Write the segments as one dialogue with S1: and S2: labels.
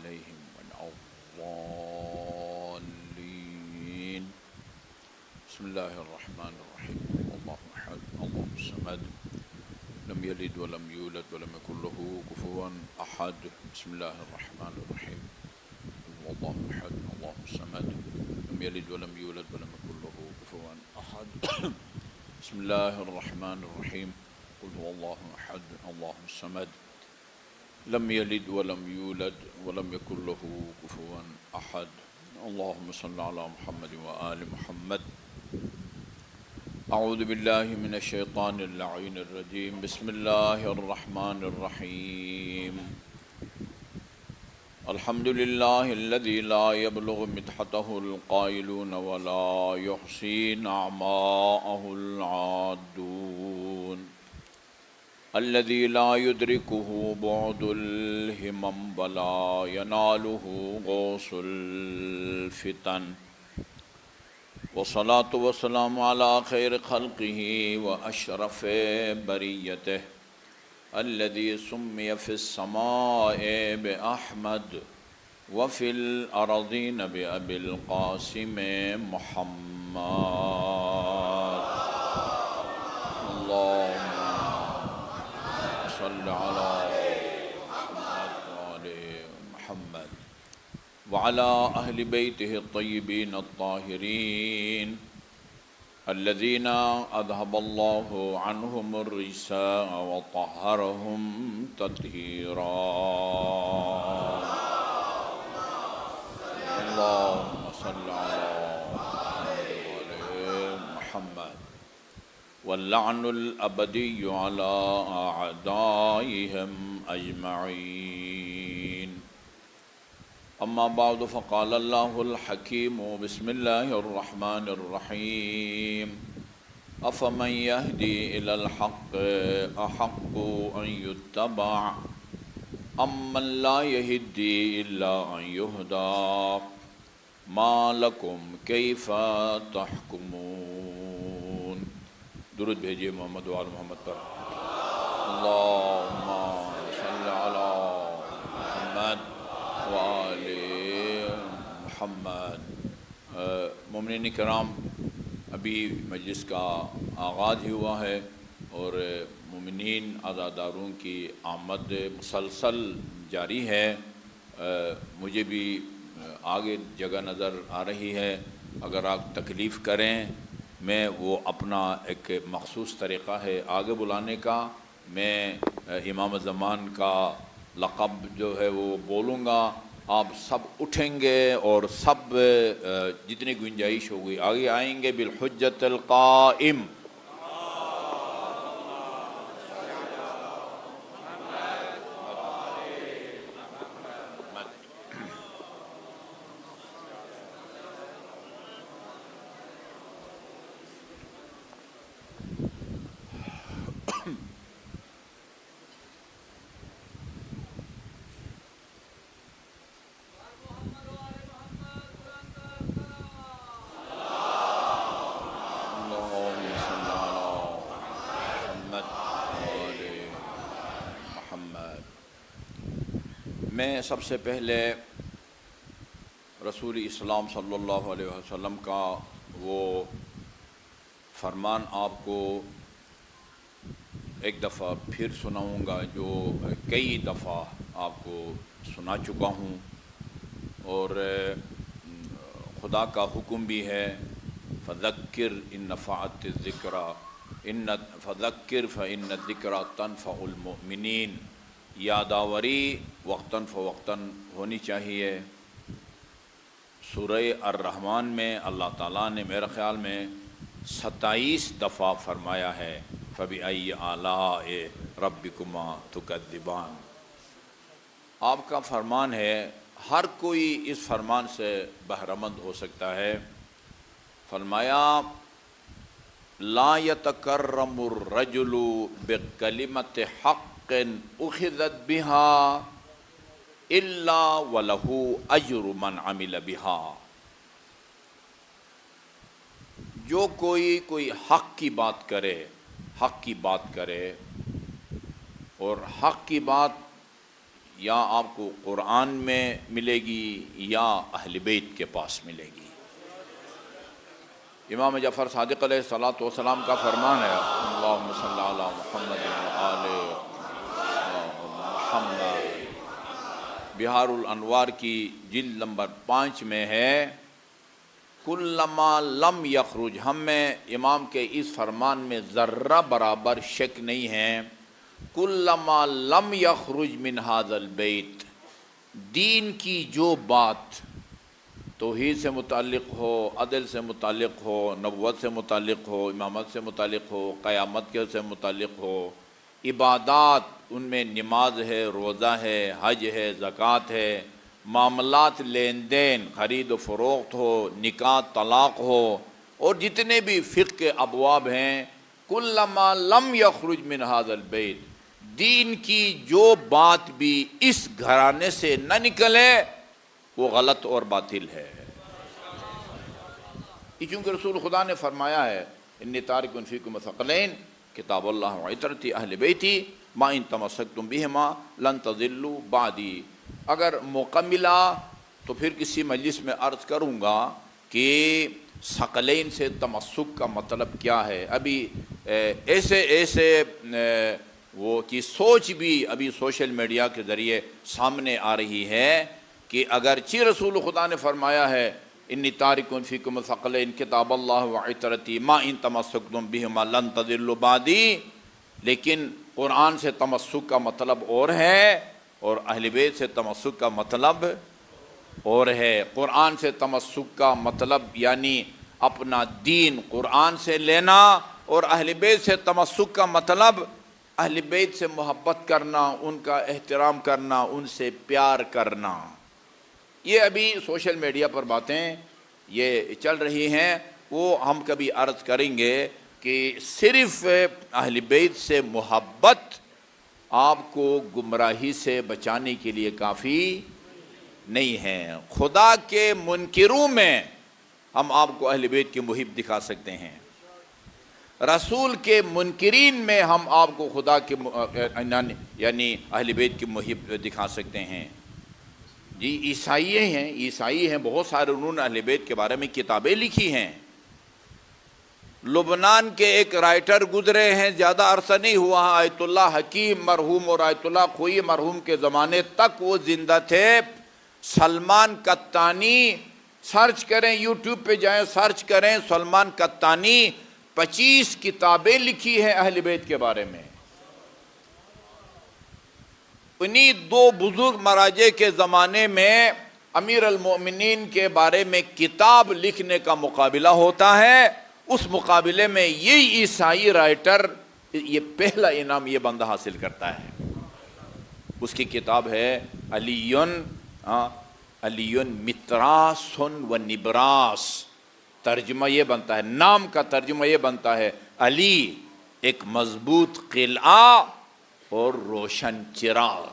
S1: عليهم ولا الضالين. بسم الله الرحمن الرحيم. الله أحد الله الصمد لم يلد ولم يولد ولم يكن له كفوا أحد. بسم الله الرحمن الرحيم. الله أحد الله الصمد لم يلد ولم يولد ولم يكن له كفوا أحد. بسم الله الرحمن الرحيم. قل هو الله أحد الله الصمد لم يلد ولم يولد ولم يكن له كفوا أحد. اللهم صل على محمد وآل محمد. أعوذ بالله من الشيطان اللعين الرجيم. بسم الله الرحمن الرحيم. الحمد لله الذي لا يبلغ مدحته القائلون ولا يحصي نعماءه العادون، الذي لا يدركه بعد الهمم ولا يناله غوص الفتن، والصلاة والسلام على خير خلقه وأشرف بريته، الذي سمي في السماء بأحمد وفي الأرضين بأبي القاسم محمد. اللهم صل على محمد وآل محمد وعلى أهل بيته الطيبين الطاهرين الذين أذهب الله عنهم الرجس وطهرهم تطهيرا. اللهم صل على محمد. واللعن الأبدي على أعدائهم أجمعين. أما بعد فقال الله الحكيم. بسم الله الرحمن الرحيم. أفمن يهدي إلى الحق أحق أن يتبع أمن لا يهدي إلا أن يهدى ما لكم كيف تحكمون. درود بھیجیے محمد وآل محمد پر. اللهم صل على محمد وآل محمد. مومنین کرام، ابھی مجلس کا آغاز ہی ہوا ہے اور مومنین عزاداروں کی آمد مسلسل جاری ہے. مجھے بھی آگے جگہ نظر آ رہی ہے. اگر آپ تکلیف کریں، میں وہ اپنا ایک مخصوص طریقہ ہے آگے بلانے کا. میں امام زمان کا لقب جو ہے وہ بولوں گا، آپ سب اٹھیں گے اور سب جتنی گنجائش ہوگی آگے آئیں گے. بالحجت القائم. میں سب سے پہلے رسول اسلام صلی اللہ علیہ وسلم کا وہ فرمان آپ کو ایک دفعہ پھر سناؤں گا جو کئی دفعہ آپ کو سنا چکا ہوں. اور خدا کا حکم بھی ہے فذکر ان نفعت الذکریٰ فذکر فإن الذکریٰ تنفع المؤمنین. یادآوری وقتاً فوقتاً ہونی چاہیے. سورہ الرحمن میں اللہ تعالیٰ نے میرے خیال میں 27 دفعہ فرمایا ہے فَبِأَيِّ آلَاءِ رَبِّكُمَا تُكَذِّبَانِ. آپ کا فرمان ہے، ہر کوئی اس فرمان سے بہرمند ہو سکتا ہے. فرمایا لا يتكرم الرجل بكلمة حق اخذت بها الا وله اجر من عمل بها. جو کوئی حق کی بات کرے اور حق کی بات یا آپ کو قرآن میں ملے گی یا اہل بیت کے پاس ملے گی۔ امام جعفر صادق علیہ الصلوۃ والسلام کا فرمان ہے، اللہم صلی علی محمد وآل محمد۔ بہار الانوار کی جلد نمبر 5 میں ہے، کلما لم یخرج، ہم میں امام کے اس فرمان میں ذرہ برابر شک نہیں ہے، کلما لم یخرج من ھذا البیت، دین کی جو بات توحید سے متعلق ہو، عدل سے متعلق ہو، نبوت سے متعلق ہو، امامت سے متعلق ہو، قیامت کے سے متعلق ہو، عبادات ان میں نماز ہے، روزہ ہے، حج ہے، زکوٰۃ ہے، معاملات لین دین، خرید و فروخت ہو، نکاح طلاق ہو، اور جتنے بھی فقہ کے ابواب ہیں، کلما لم یخرج من ھذا البیت، دین کی جو بات بھی اس گھرانے سے نہ نکلے وہ غلط اور باطل ہے۔ چونکہ رسول خدا نے فرمایا ہے، انی تارک فیکم ثقلین کتاب اللہ وعترتی اہل بیتی ما ان تمسکتم بہما لن تضلوا بعدی۔ اگر موقع ملا تو پھر کسی مجلس میں عرض کروں گا کہ ثقلین سے تمسک کا مطلب کیا ہے۔ ابھی ایسے وہ کی سوچ بھی ابھی سوشل میڈیا کے ذریعے سامنے آ رہی ہے کہ اگرچہ رسول خدا نے فرمایا ہے انی تارکن فیکم ثقلین کتاب اللہ وعترتی ما ان تمسکتم بہما لن تضلوا بعدی، لیکن قرآن سے تمسک کا مطلب اور ہے اور اہل بیت سے تمسک کا مطلب اور ہے۔ قرآن سے تمسک کا مطلب یعنی اپنا دین قرآن سے لینا، اور اہل بیت سے تمسک کا مطلب اہل بیت سے محبت کرنا، ان کا احترام کرنا، ان سے پیار کرنا۔ یہ ابھی سوشل میڈیا پر باتیں یہ چل رہی ہیں، وہ ہم کبھی عرض کریں گے کہ صرف اہل بیت سے محبت آپ کو گمراہی سے بچانے کے لیے کافی نہیں ہے۔ خدا کے منکروں میں ہم آپ کو اہل بیت کے محب دکھا سکتے ہیں، رسول کے منکرین میں ہم آپ کو خدا کے یعنی اہل بیت کے محب دکھا سکتے ہیں۔ جی عیسائی ہیں بہت سارے، انہوں نے اہل بیت کے بارے میں کتابیں لکھی ہیں۔ لبنان کے ایک رائٹر گزرے ہیں، زیادہ عرصہ نہیں ہوا، آیت اللہ حکیم مرحوم اور آیت اللہ خوئی مرحوم کے زمانے تک وہ زندہ تھے، سلمان قطانی، سرچ کریں یوٹیوب پہ جائیں سرچ کریں، سلمان قطانی 25 کتابیں لکھی ہیں اہل بیت کے بارے میں۔ انہی دو بزرگ مراجع کے زمانے میں امیر المؤمنین کے بارے میں کتاب لکھنے کا مقابلہ ہوتا ہے، اس مقابلے میں یہ عیسائی رائٹر یہ پہلا انعام یہ بندہ حاصل کرتا ہے۔ اس کی کتاب ہے علی متراس و نبراس، ترجمہ یہ بنتا ہے، نام کا ترجمہ یہ بنتا ہے علی ایک مضبوط قلعہ اور روشن چراغ۔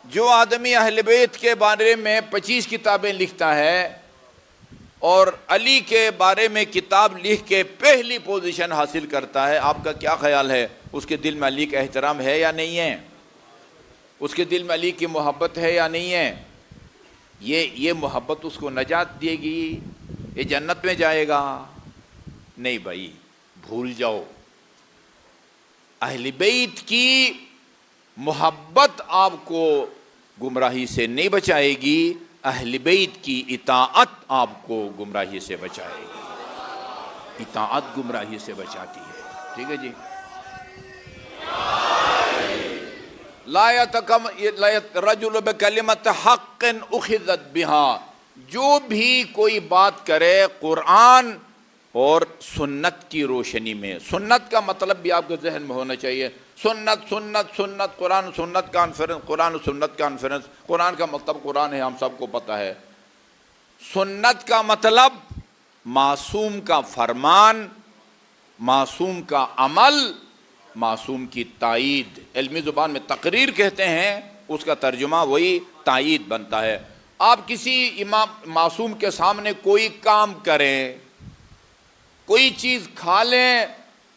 S1: جو آدمی اہل بیت کے بارے میں 25 کتابیں لکھتا ہے اور علی کے بارے میں کتاب لکھ کے پہلی پوزیشن حاصل کرتا ہے، آپ کا کیا خیال ہے اس کے دل میں علی کا احترام ہے یا نہیں ہے؟ اس کے دل میں علی کی محبت ہے یا نہیں ہے؟ یہ محبت اس کو نجات دے گی؟ یہ جنت میں جائے گا؟ نہیں بھائی، بھول جاؤ۔ اہل بیت کی محبت آپ کو گمراہی سے نہیں بچائے گی، اہل بیت کی اطاعت آپ کو گمراہی سے بچائے گی۔ اطاعت گمراہی سے بچاتی ہے، ٹھیک ہے جی۔ لا الرجل بکلمۃ حق اخذت بها، جو بھی کوئی بات کرے قرآن اور سنت کی روشنی میں، سنت کا مطلب بھی آپ کے ذہن میں ہونا چاہیے، سنت سنت سنت، قرآن سنت کانفرنس، قرآن و سنت کانفرنس، قرآن کا مطلب قرآن ہے، ہم سب کو پتہ ہے۔ سنت کا مطلب معصوم کا فرمان، معصوم کا عمل، معصوم کی تائید، علمی زبان میں تقریر کہتے ہیں، اس کا ترجمہ وہی تائید بنتا ہے۔ آپ کسی امام معصوم کے سامنے کوئی کام کریں، کوئی چیز کھا لیں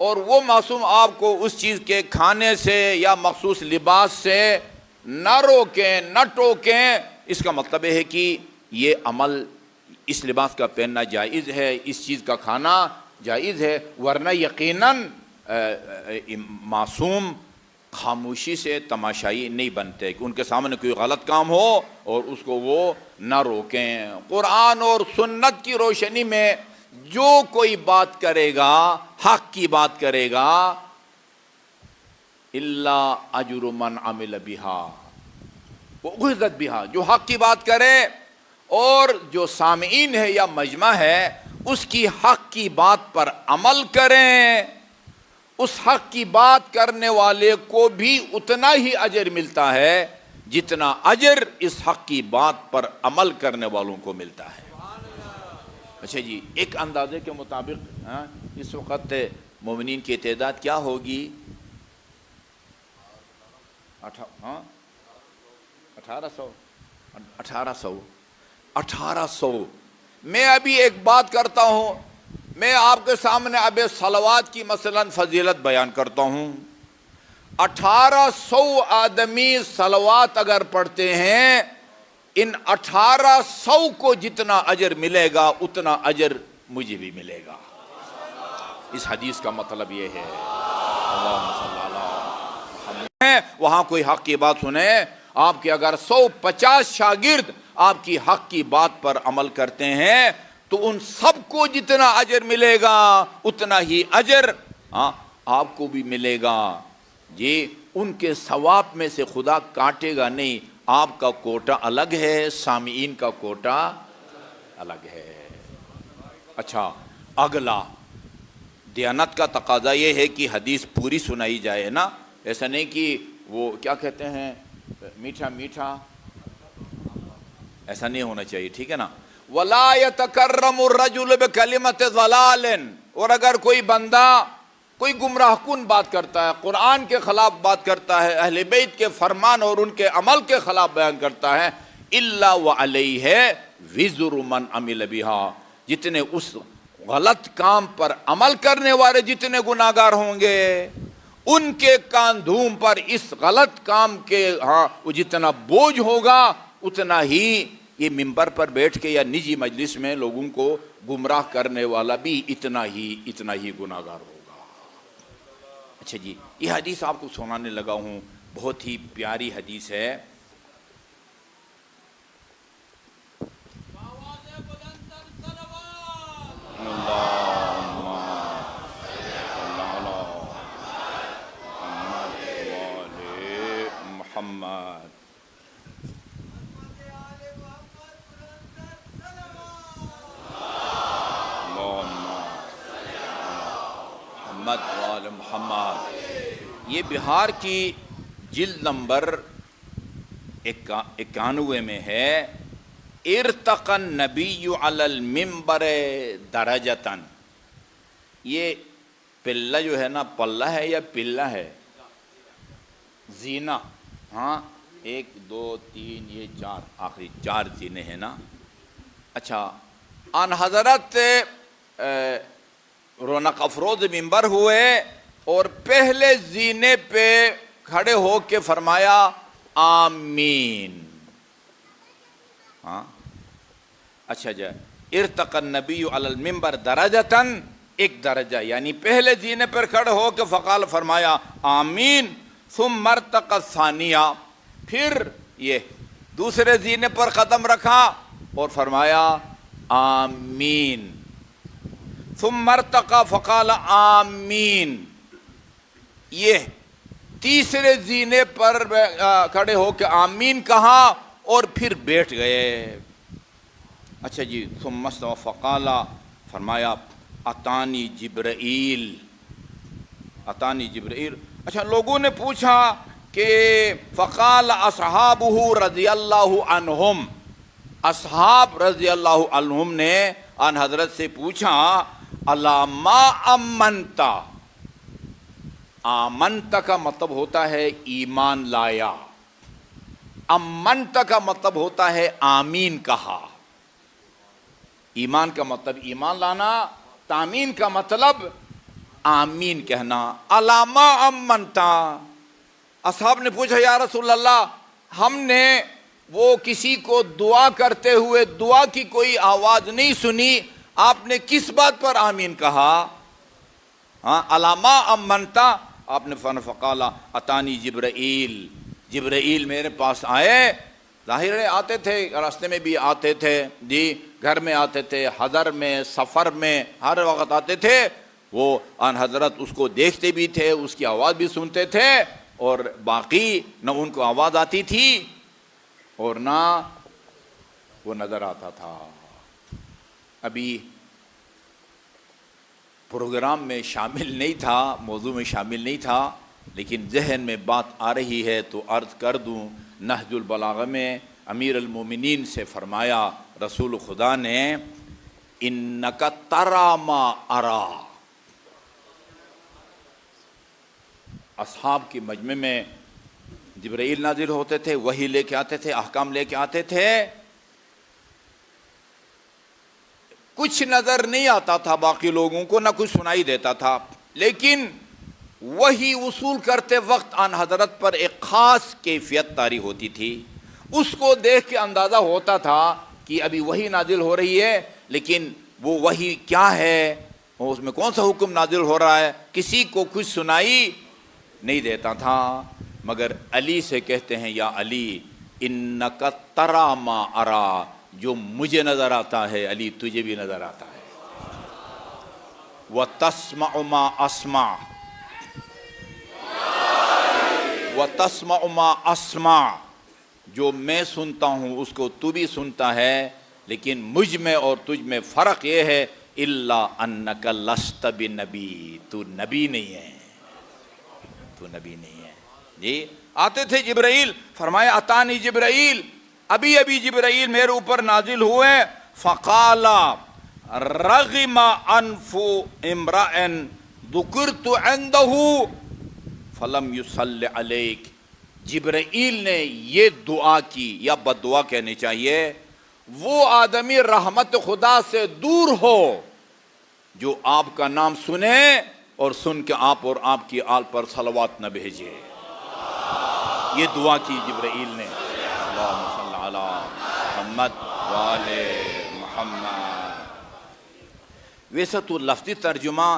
S1: اور وہ معصوم آپ کو اس چیز کے کھانے سے یا مخصوص لباس سے نہ روکیں نہ ٹوکیں، اس کا مطلب ہے کہ یہ عمل، اس لباس کا پہننا جائز ہے، اس چیز کا کھانا جائز ہے، ورنہ یقیناً معصوم خاموشی سے تماشائی نہیں بنتے کہ ان کے سامنے کوئی غلط کام ہو اور اس کو وہ نہ روکیں۔ قرآن اور سنت کی روشنی میں جو کوئی بات کرے گا، حق کی بات کرے گا، الا اجر من عمل بہا وأخذت بہا، جو حق کی بات کرے اور جو سامعین ہے یا مجمع ہے اس کی حق کی بات پر عمل کریں، اس حق کی بات کرنے والے کو بھی اتنا ہی اجر ملتا ہے جتنا اجر اس حق کی بات پر عمل کرنے والوں کو ملتا ہے۔ اچھا جی، ایک اندازے کے مطابق اس وقت مومنین کی تعداد کیا ہوگی؟ 1800۔ میں ابھی ایک بات کرتا ہوں، میں آپ کے سامنے اب صلوات کی مثلا فضیلت بیان کرتا ہوں۔ 1800 آدمی صلوات اگر پڑھتے ہیں، ان 1800 کو جتنا اجر ملے گا اتنا اجر مجھے بھی ملے گا۔ اس حدیث کا مطلب یہ ہے، اللہم صلی اللہ علیہ، وہاں کوئی حق کی بات سنے، آپ کے اگر 150 شاگرد آپ کی حق کی بات پر عمل کرتے ہیں تو ان سب کو جتنا اجر ملے گا اتنا ہی اجر آپ کو بھی ملے گا۔ جی، ان کے ثواب میں سے خدا کاٹے گا نہیں، آپ کا کوٹا الگ ہے، سامعین کا کوٹا الگ ہے۔ اچھا، اگلا دیانت کا تقاضا یہ ہے کہ حدیث پوری سنائی جائے نا، ایسا نہیں کہ وہ کیا کہتے ہیں میٹھا میٹھا، ایسا نہیں ہونا چاہیے، ٹھیک ہے نا۔ وَلَا يَتَكَرَّمُ الرَّجُلُ بِكَلِمَةِ ضَلَالٍ، اور اگر کوئی بندہ کوئی گمراہ کن بات کرتا ہے، قرآن کے خلاف بات کرتا ہے، اہل بیت کے فرمان اور ان کے عمل کے خلاف بیان کرتا ہے، إِلَّا وَعَلَيْهِ وِزْرُ مَنْ عَمِلَ بِهَا، جتنے اس غلط کام پر عمل کرنے والے جتنے گناہگار ہوں گے ان کے کاندھوم پر اس غلط کام کے وہ جتنا بوجھ ہوگا اتنا ہی یہ ممبر پر بیٹھ کے یا نجی مجلس میں لوگوں کو گمراہ کرنے والا بھی اتنا ہی گناہگار ہوگا۔ اچھا جی، یہ حدیث آپ کو سنانے لگا ہوں، بہت ہی پیاری حدیث ہے۔ محمد، یہ بہار کی جلد نمبر 91 میں ہے، ارتقى النبی علی المنبر درجتاً۔ یہ پلہ جو ہے نا، پلہ ہے یا پلہ ہے؟ زینہ، 1 2 3 یہ 4، آخری 4 زینے ہیں نا۔ اچھا، ان حضرت رونق افروز منبر ہوئے اور پہلے زینے پہ کھڑے ہو کے فرمایا آمین۔ اچھا جی، ارتقى النبی علی المنبر درجتاً، ایک درجہ، یعنی پہلے زینے پر کھڑے ہو کے فقال فرمایا آمین، ثم ارتقى الثانیہ، پھر یہ دوسرے زینے پر قدم رکھا اور فرمایا آمین، ثم ارتقى فقال آمین، یہ تیسرے زینے پر کھڑے ہو کے آمین کہا اور پھر بیٹھ گئے۔ اچھا جی، ثم استوى فقال، فرمایا اتانی جبرائیل، اتانی جبرائیل۔ اچھا، لوگوں نے پوچھا کہ فقال اصحابہ رضی اللہ عنہم، اصحاب رضی اللہ عنہم نے ان حضرت سے پوچھا الا ما امنت، آمنت کا مطلب ہوتا ہے ایمان لایا، امنت کا مطلب ہوتا ہے آمین کہا۔ ایمان کا مطلب ایمان لانا، تامین کا مطلب آمین کہنا۔ علامہ امنتا، اصحاب نے پوچھا یا رسول اللہ، ہم نے وہ کسی کو دعا کرتے ہوئے دعا کی کوئی آواز نہیں سنی، آپ نے کس بات پر آمین کہا؟ ہاں، علامہ امنتا، آپ نے فقال اتانی جبرائیل، جبرائیل میرے پاس آئے، ظاہر ہے آتے تھے، راستے میں بھی آتے تھے جی، گھر میں آتے تھے، حضر میں، سفر میں، ہر وقت آتے تھے۔ وہ ان حضرت اس کو دیکھتے بھی تھے، اس کی آواز بھی سنتے تھے، اور باقی نہ ان کو آواز آتی تھی اور نہ وہ نظر آتا تھا۔ ابھی پروگرام میں شامل نہیں تھا، موضوع میں شامل نہیں تھا، لیکن ذہن میں بات آ رہی ہے تو عرض کر دوں۔ نہج البلاغہ میں امیر المومنین سے فرمایا رسول خدا نے، انک تری ما ارا۔ اصحاب کی مجمع میں جبرائیل نازل ہوتے تھے، وحی لے کے آتے تھے، احکام لے کے آتے تھے، کچھ نظر نہیں آتا تھا باقی لوگوں کو، نہ کچھ سنائی دیتا تھا، لیکن وہی وصول کرتے وقت آن حضرت پر ایک خاص کیفیت طاری ہوتی تھی۔ اس کو دیکھ کے اندازہ ہوتا تھا کہ ابھی وحی نازل ہو رہی ہے، لیکن وہ وحی کیا ہے، اس میں کون سا حکم نازل ہو رہا ہے، کسی کو کچھ سنائی نہیں دیتا تھا۔ مگر علی سے کہتے ہیں یا علی انک تری ما ارا، جو مجھے نظر آتا ہے علی تجھے بھی نظر آتا ہے۔ وَتَسْمَعُ مَا أَسْمَعُ، وَتَسْمَعُ مَا أَسْمَعُ، جو میں سنتا ہوں اس کو تو بھی سنتا ہے، لیکن مجھ میں اور تجھ میں فرق یہ ہے إِلَّا أَنَّكَ لَسْتَ بِنَبِي، تو نبی نہیں ہے، تو نبی نہیں ہے۔ جی آتے تھے جبرائیل، فرمایا اتانی جبرائیل، ابھی ابھی جبرائیل میرے اوپر نازل ہوئے، فقال رغم انف امرأ ذکرت عنده فلم يصل علیک۔ جبرائیل نے یہ دعا کی، یا بد دعا کہنی چاہیے، وہ آدمی رحمت خدا سے دور ہو جو آپ کا نام سنے اور سن کے آپ اور آپ کی آل پر صلوات نہ بھیجے۔ یہ دعا کی جبرائیل نے، اللہم صلی علی محمد وآل محمد۔ ویسے تو لفظی ترجمہ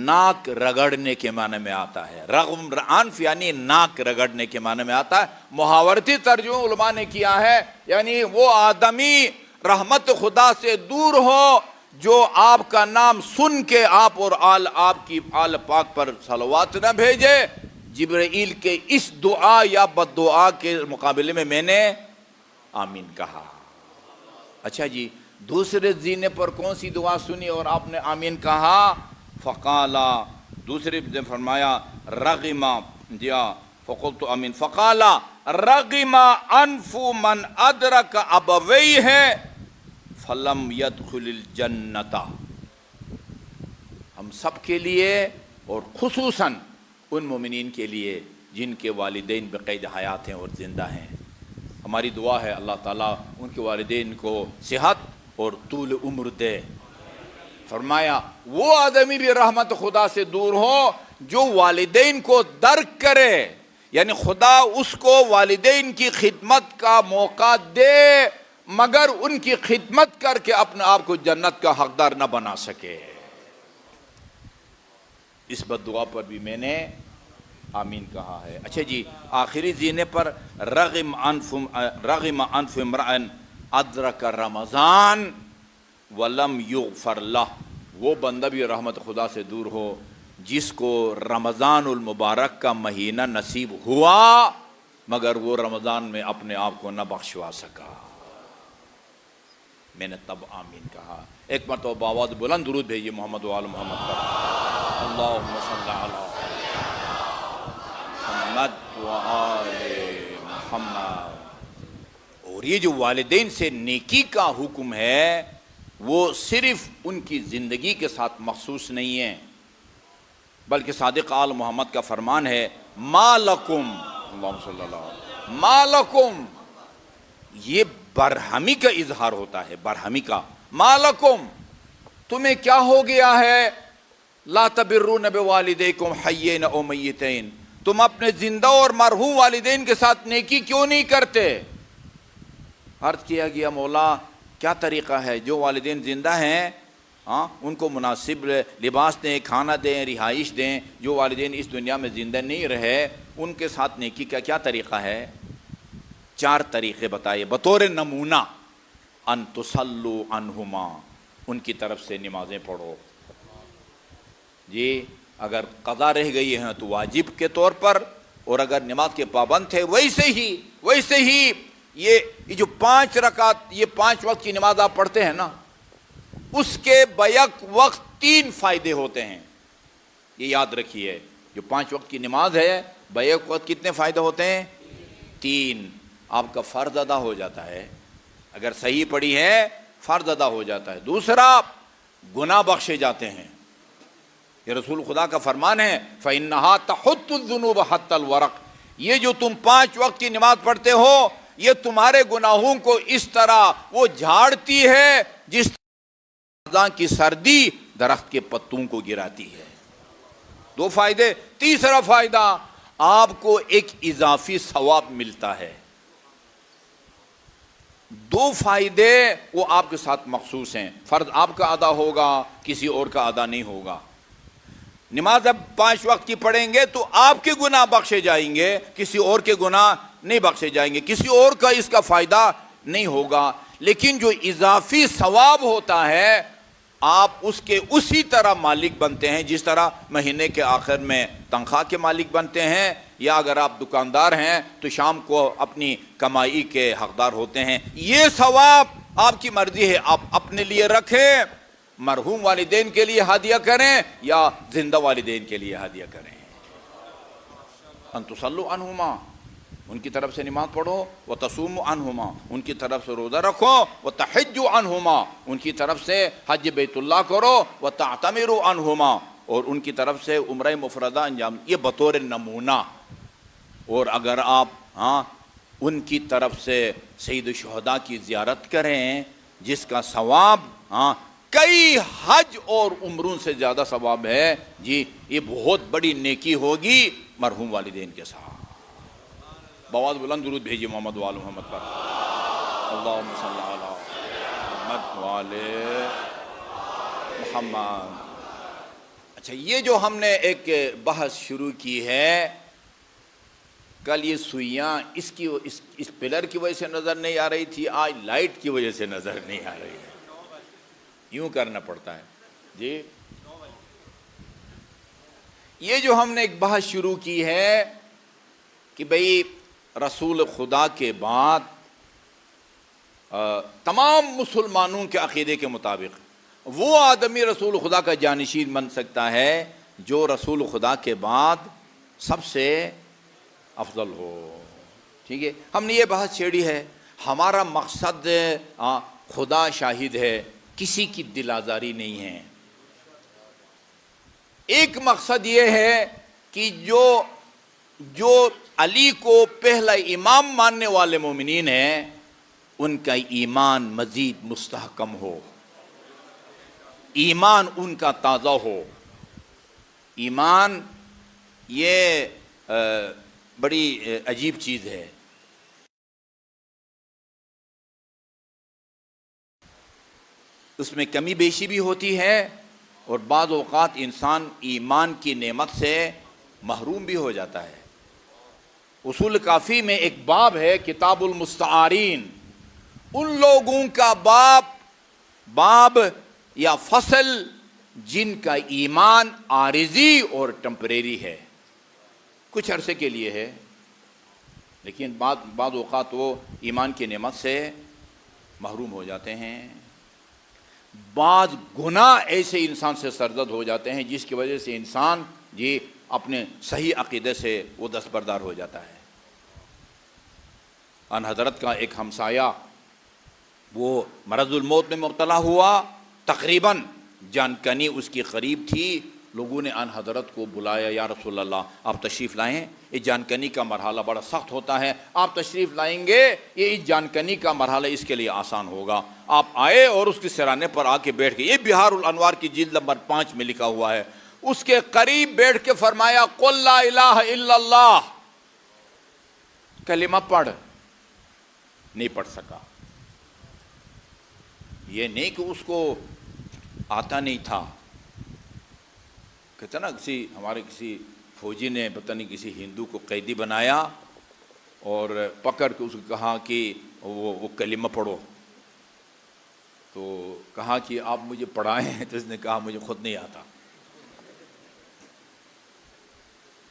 S1: ناک رگڑنے کے معنی میں آتا ہے، رغم انف یعنی ناک رگڑنے کے معنی میں آتا ہے۔ محاورتی ترجمہ علماء نے کیا ہے، یعنی وہ آدمی رحمت خدا سے دور ہو جو آپ کا نام سن کے آپ اور آپ کی آل پاک پر صلوات نہ بھیجے۔ جبرائیل کے اس دعا یا بد دعا کے مقابلے میں نے آمین کہا۔ اچھا جی، دوسرے زینے پر کون سی دعا سنی اور آپ نے آمین کہا؟ فقالا، دوسرے نے فرمایا رغم، دیا فقلت آمین، فقالا رغم انف من ادرک ابویہ فلم يدخل الجنت۔ ہم سب کے لیے اور خصوصاً ان مومنین کے لیے جن کے والدین بقید حیات ہیں اور زندہ ہیں، ہماری دعا ہے اللہ تعالیٰ ان کے والدین کو صحت اور طول عمر دے۔ فرمایا وہ آدمی بھی رحمت خدا سے دور ہو جو والدین کو درک کرے، یعنی خدا اس کو والدین کی خدمت کا موقع دے مگر ان کی خدمت کر کے اپنے آپ کو جنت کا حقدار نہ بنا سکے۔ اس بد دعا پر بھی میں نے آمین کہا ہے۔ اچھا جی، آخری زینے پر رغم انف امرأ ادرک رمضان ولم یغفر لہ، وہ بندہ بھی رحمت خدا سے دور ہو جس کو رمضان المبارک کا مہینہ نصیب ہوا مگر وہ رمضان میں اپنے آپ کو نہ بخشوا سکا۔ میں نے تب آمین کہا۔ ایک مرتبہ بآواز بلند درود بھیجیے محمد و آل محمد پر، اللہم صلی علی محمد و آل محمد۔ اور یہ جو والدین سے نیکی کا حکم ہے وہ صرف ان کی زندگی کے ساتھ مخصوص نہیں ہے، بلکہ صادق آل محمد کا فرمان ہے ما لکم، اللہم صلی اللہ علیہ ما لکم، یہ برہمی کا اظہار ہوتا ہے، برہمی کا، ما لکم، تمہیں کیا ہو گیا ہے، لا تبرون بوالدیکم حیین او میتین، تم اپنے زندہ اور مرحوم والدین کے ساتھ نیکی کیوں نہیں کرتے؟ عرض کیا گیا مولا کیا طریقہ ہے؟ جو والدین زندہ ہیں ان کو مناسب لباس دیں، کھانا دیں، رہائش دیں۔ جو والدین اس دنیا میں زندہ نہیں رہے ان کے ساتھ نیکی کا کیا طریقہ ہے؟ 4 طریقے بتائے بطور نمونہ۔ ان تصلوا عنہما، ان کی طرف سے نمازیں پڑھو۔ جی اگر قضا رہ گئی ہیں تو واجب کے طور پر، اور اگر نماز کے پابند تھے ویسے ہی یہ جو 5 رکعت، یہ 5 وقت کی نماز آپ پڑھتے ہیں نا، اس کے بیک وقت 3 فائدے ہوتے ہیں، یہ یاد رکھیے۔ جو 5 وقت کی نماز ہے بیک وقت کتنے فائدے ہوتے ہیں؟ 3۔ آپ کا فرض ادا ہو جاتا ہے، اگر صحیح پڑھی ہے فرض ادا ہو جاتا ہے۔ دوسرا، گناہ بخشے جاتے ہیں، یہ رسول خدا کا فرمان ہے فَإِنَّهَا تَحُطُّ الذُّنُوبَ حَتَّى الْوَرَقِ، یہ جو تم 5 وقت کی نماز پڑھتے ہو یہ تمہارے گناہوں کو اس طرح وہ جھاڑتی ہے جس طرح خزاں کی سردی درخت کے پتوں کو گراتی ہے۔ 2 فائدے۔ تیسرا فائدہ، آپ کو ایک اضافی ثواب ملتا ہے۔ 2 فائدے وہ آپ کے ساتھ مخصوص ہیں، فرض آپ کا ادا ہوگا، کسی اور کا ادا نہیں ہوگا۔ نماز اب 5 وقت کی پڑھیں گے تو آپ کے گناہ بخشے جائیں گے، کسی اور کے گناہ نہیں بخشے جائیں گے، کسی اور کا اس کا فائدہ نہیں ہوگا۔ لیکن جو اضافی ثواب ہوتا ہے آپ اس کے اسی طرح مالک بنتے ہیں جس طرح مہینے کے آخر میں تنخواہ کے مالک بنتے ہیں، یا اگر آپ دکاندار ہیں تو شام کو اپنی کمائی کے حقدار ہوتے ہیں۔ یہ ثواب آپ کی مرضی ہے، آپ اپنے لیے رکھیں، مرحوم والدین کے لیے ہدیہ کریں یا زندہ والدین کے لیے ہدیہ کریں۔ ان تصلوا عنہما، ان کی طرف سے نماز پڑھو، وتصوموا عنہما، ان کی طرف سے روزہ رکھو، وتحجوا عنہما، ان کی طرف سے حج بیت اللہ کرو، وتعتمروا عنہما، اور ان کی طرف سے عمرہ مفردہ انجام، یہ بطور نمونہ۔ اور اگر آپ ان کی طرف سے سید الشہداء کی زیارت کریں جس کا ثواب کئی حج اور عمروں سے زیادہ ثواب ہے، جی یہ بہت بڑی نیکی ہوگی مرحوم والدین کے ساتھ۔ بآواز بلند درود بھیجیے محمد وآل محمد پر، اللہم صلی علی محمد وآل محمد۔ اچھا، یہ جو ہم نے ایک بحث شروع کی ہے، کل یہ سوئیاں اس پلر کی وجہ سے نظر نہیں آ رہی تھی، آج لائٹ کی وجہ سے نظر نہیں آ رہی ہے، یوں کرنا پڑتا ہے۔ جی یہ جو ہم نے ایک بحث شروع کی ہے کہ بھئی رسول خدا کے بعد تمام مسلمانوں کے عقیدے کے مطابق وہ آدمی رسول خدا کا جانشین بن سکتا ہے جو رسول خدا کے بعد سب سے افضل ہو۔ ٹھیک ہے، ہم نے یہ بحث چھیڑی ہے۔ ہمارا مقصد خدا شاہد ہے، کسی کی دل آزاری نہیں ہے۔ ایک مقصد یہ ہے کہ جو علی کو پہلا امام ماننے والے مومنین ہیں ان کا ایمان مزید مستحکم ہو، ایمان ان کا تازہ ہو۔ ایمان یہ بڑی عجیب چیز ہے۔ اس میں کمی بیشی بھی ہوتی ہے، اور بعض اوقات انسان ایمان کی نعمت سے محروم بھی ہو جاتا ہے۔ اصول کافی میں ایک باب ہے کتاب المستعارین، ان لوگوں کا باب یا فصل جن کا ایمان عارضی اور ٹمپریری ہے، کچھ عرصے کے لیے ہے، لیکن بعض اوقات وہ ایمان کی نعمت سے محروم ہو جاتے ہیں۔ بعض گناہ ایسے انسان سے سرزد ہو جاتے ہیں جس کی وجہ سے انسان جی اپنے صحیح عقیدے سے وہ دستبردار ہو جاتا ہے۔ ان حضرت کا ایک ہمسایہ وہ مرض الموت میں مبتلا ہوا، تقریباً جان کنی اس کی قریب تھی۔ لوگوں نے ان حضرت کو بلایا، یا رسول اللہ آپ تشریف لائیں، یہ جان کنی کا مرحلہ بڑا سخت ہوتا ہے، آپ تشریف لائیں گے یہ اس جان کنی کا مرحلہ اس کے لیے آسان ہوگا۔ آپ آئے اور اس کے سرانے پر آ کے بیٹھ گئے۔ یہ بہار الانوار کی جلد نمبر 5 میں لکھا ہوا ہے۔ اس کے قریب بیٹھ کے فرمایا قل لا الہ الا اللہ، کلمہ پڑھ، نہیں پڑھ سکا۔ یہ نہیں کہ اس کو آتا نہیں تھا، کہتا نا ہمارے کسی فوجی نے پتہ نہیں کسی ہندو کو قیدی بنایا اور پکڑ کے اس کو کہا کہ وہ کلمہ پڑھو، تو کہا کہ آپ مجھے پڑھائیں، تو اس نے کہا مجھے خود نہیں آتا۔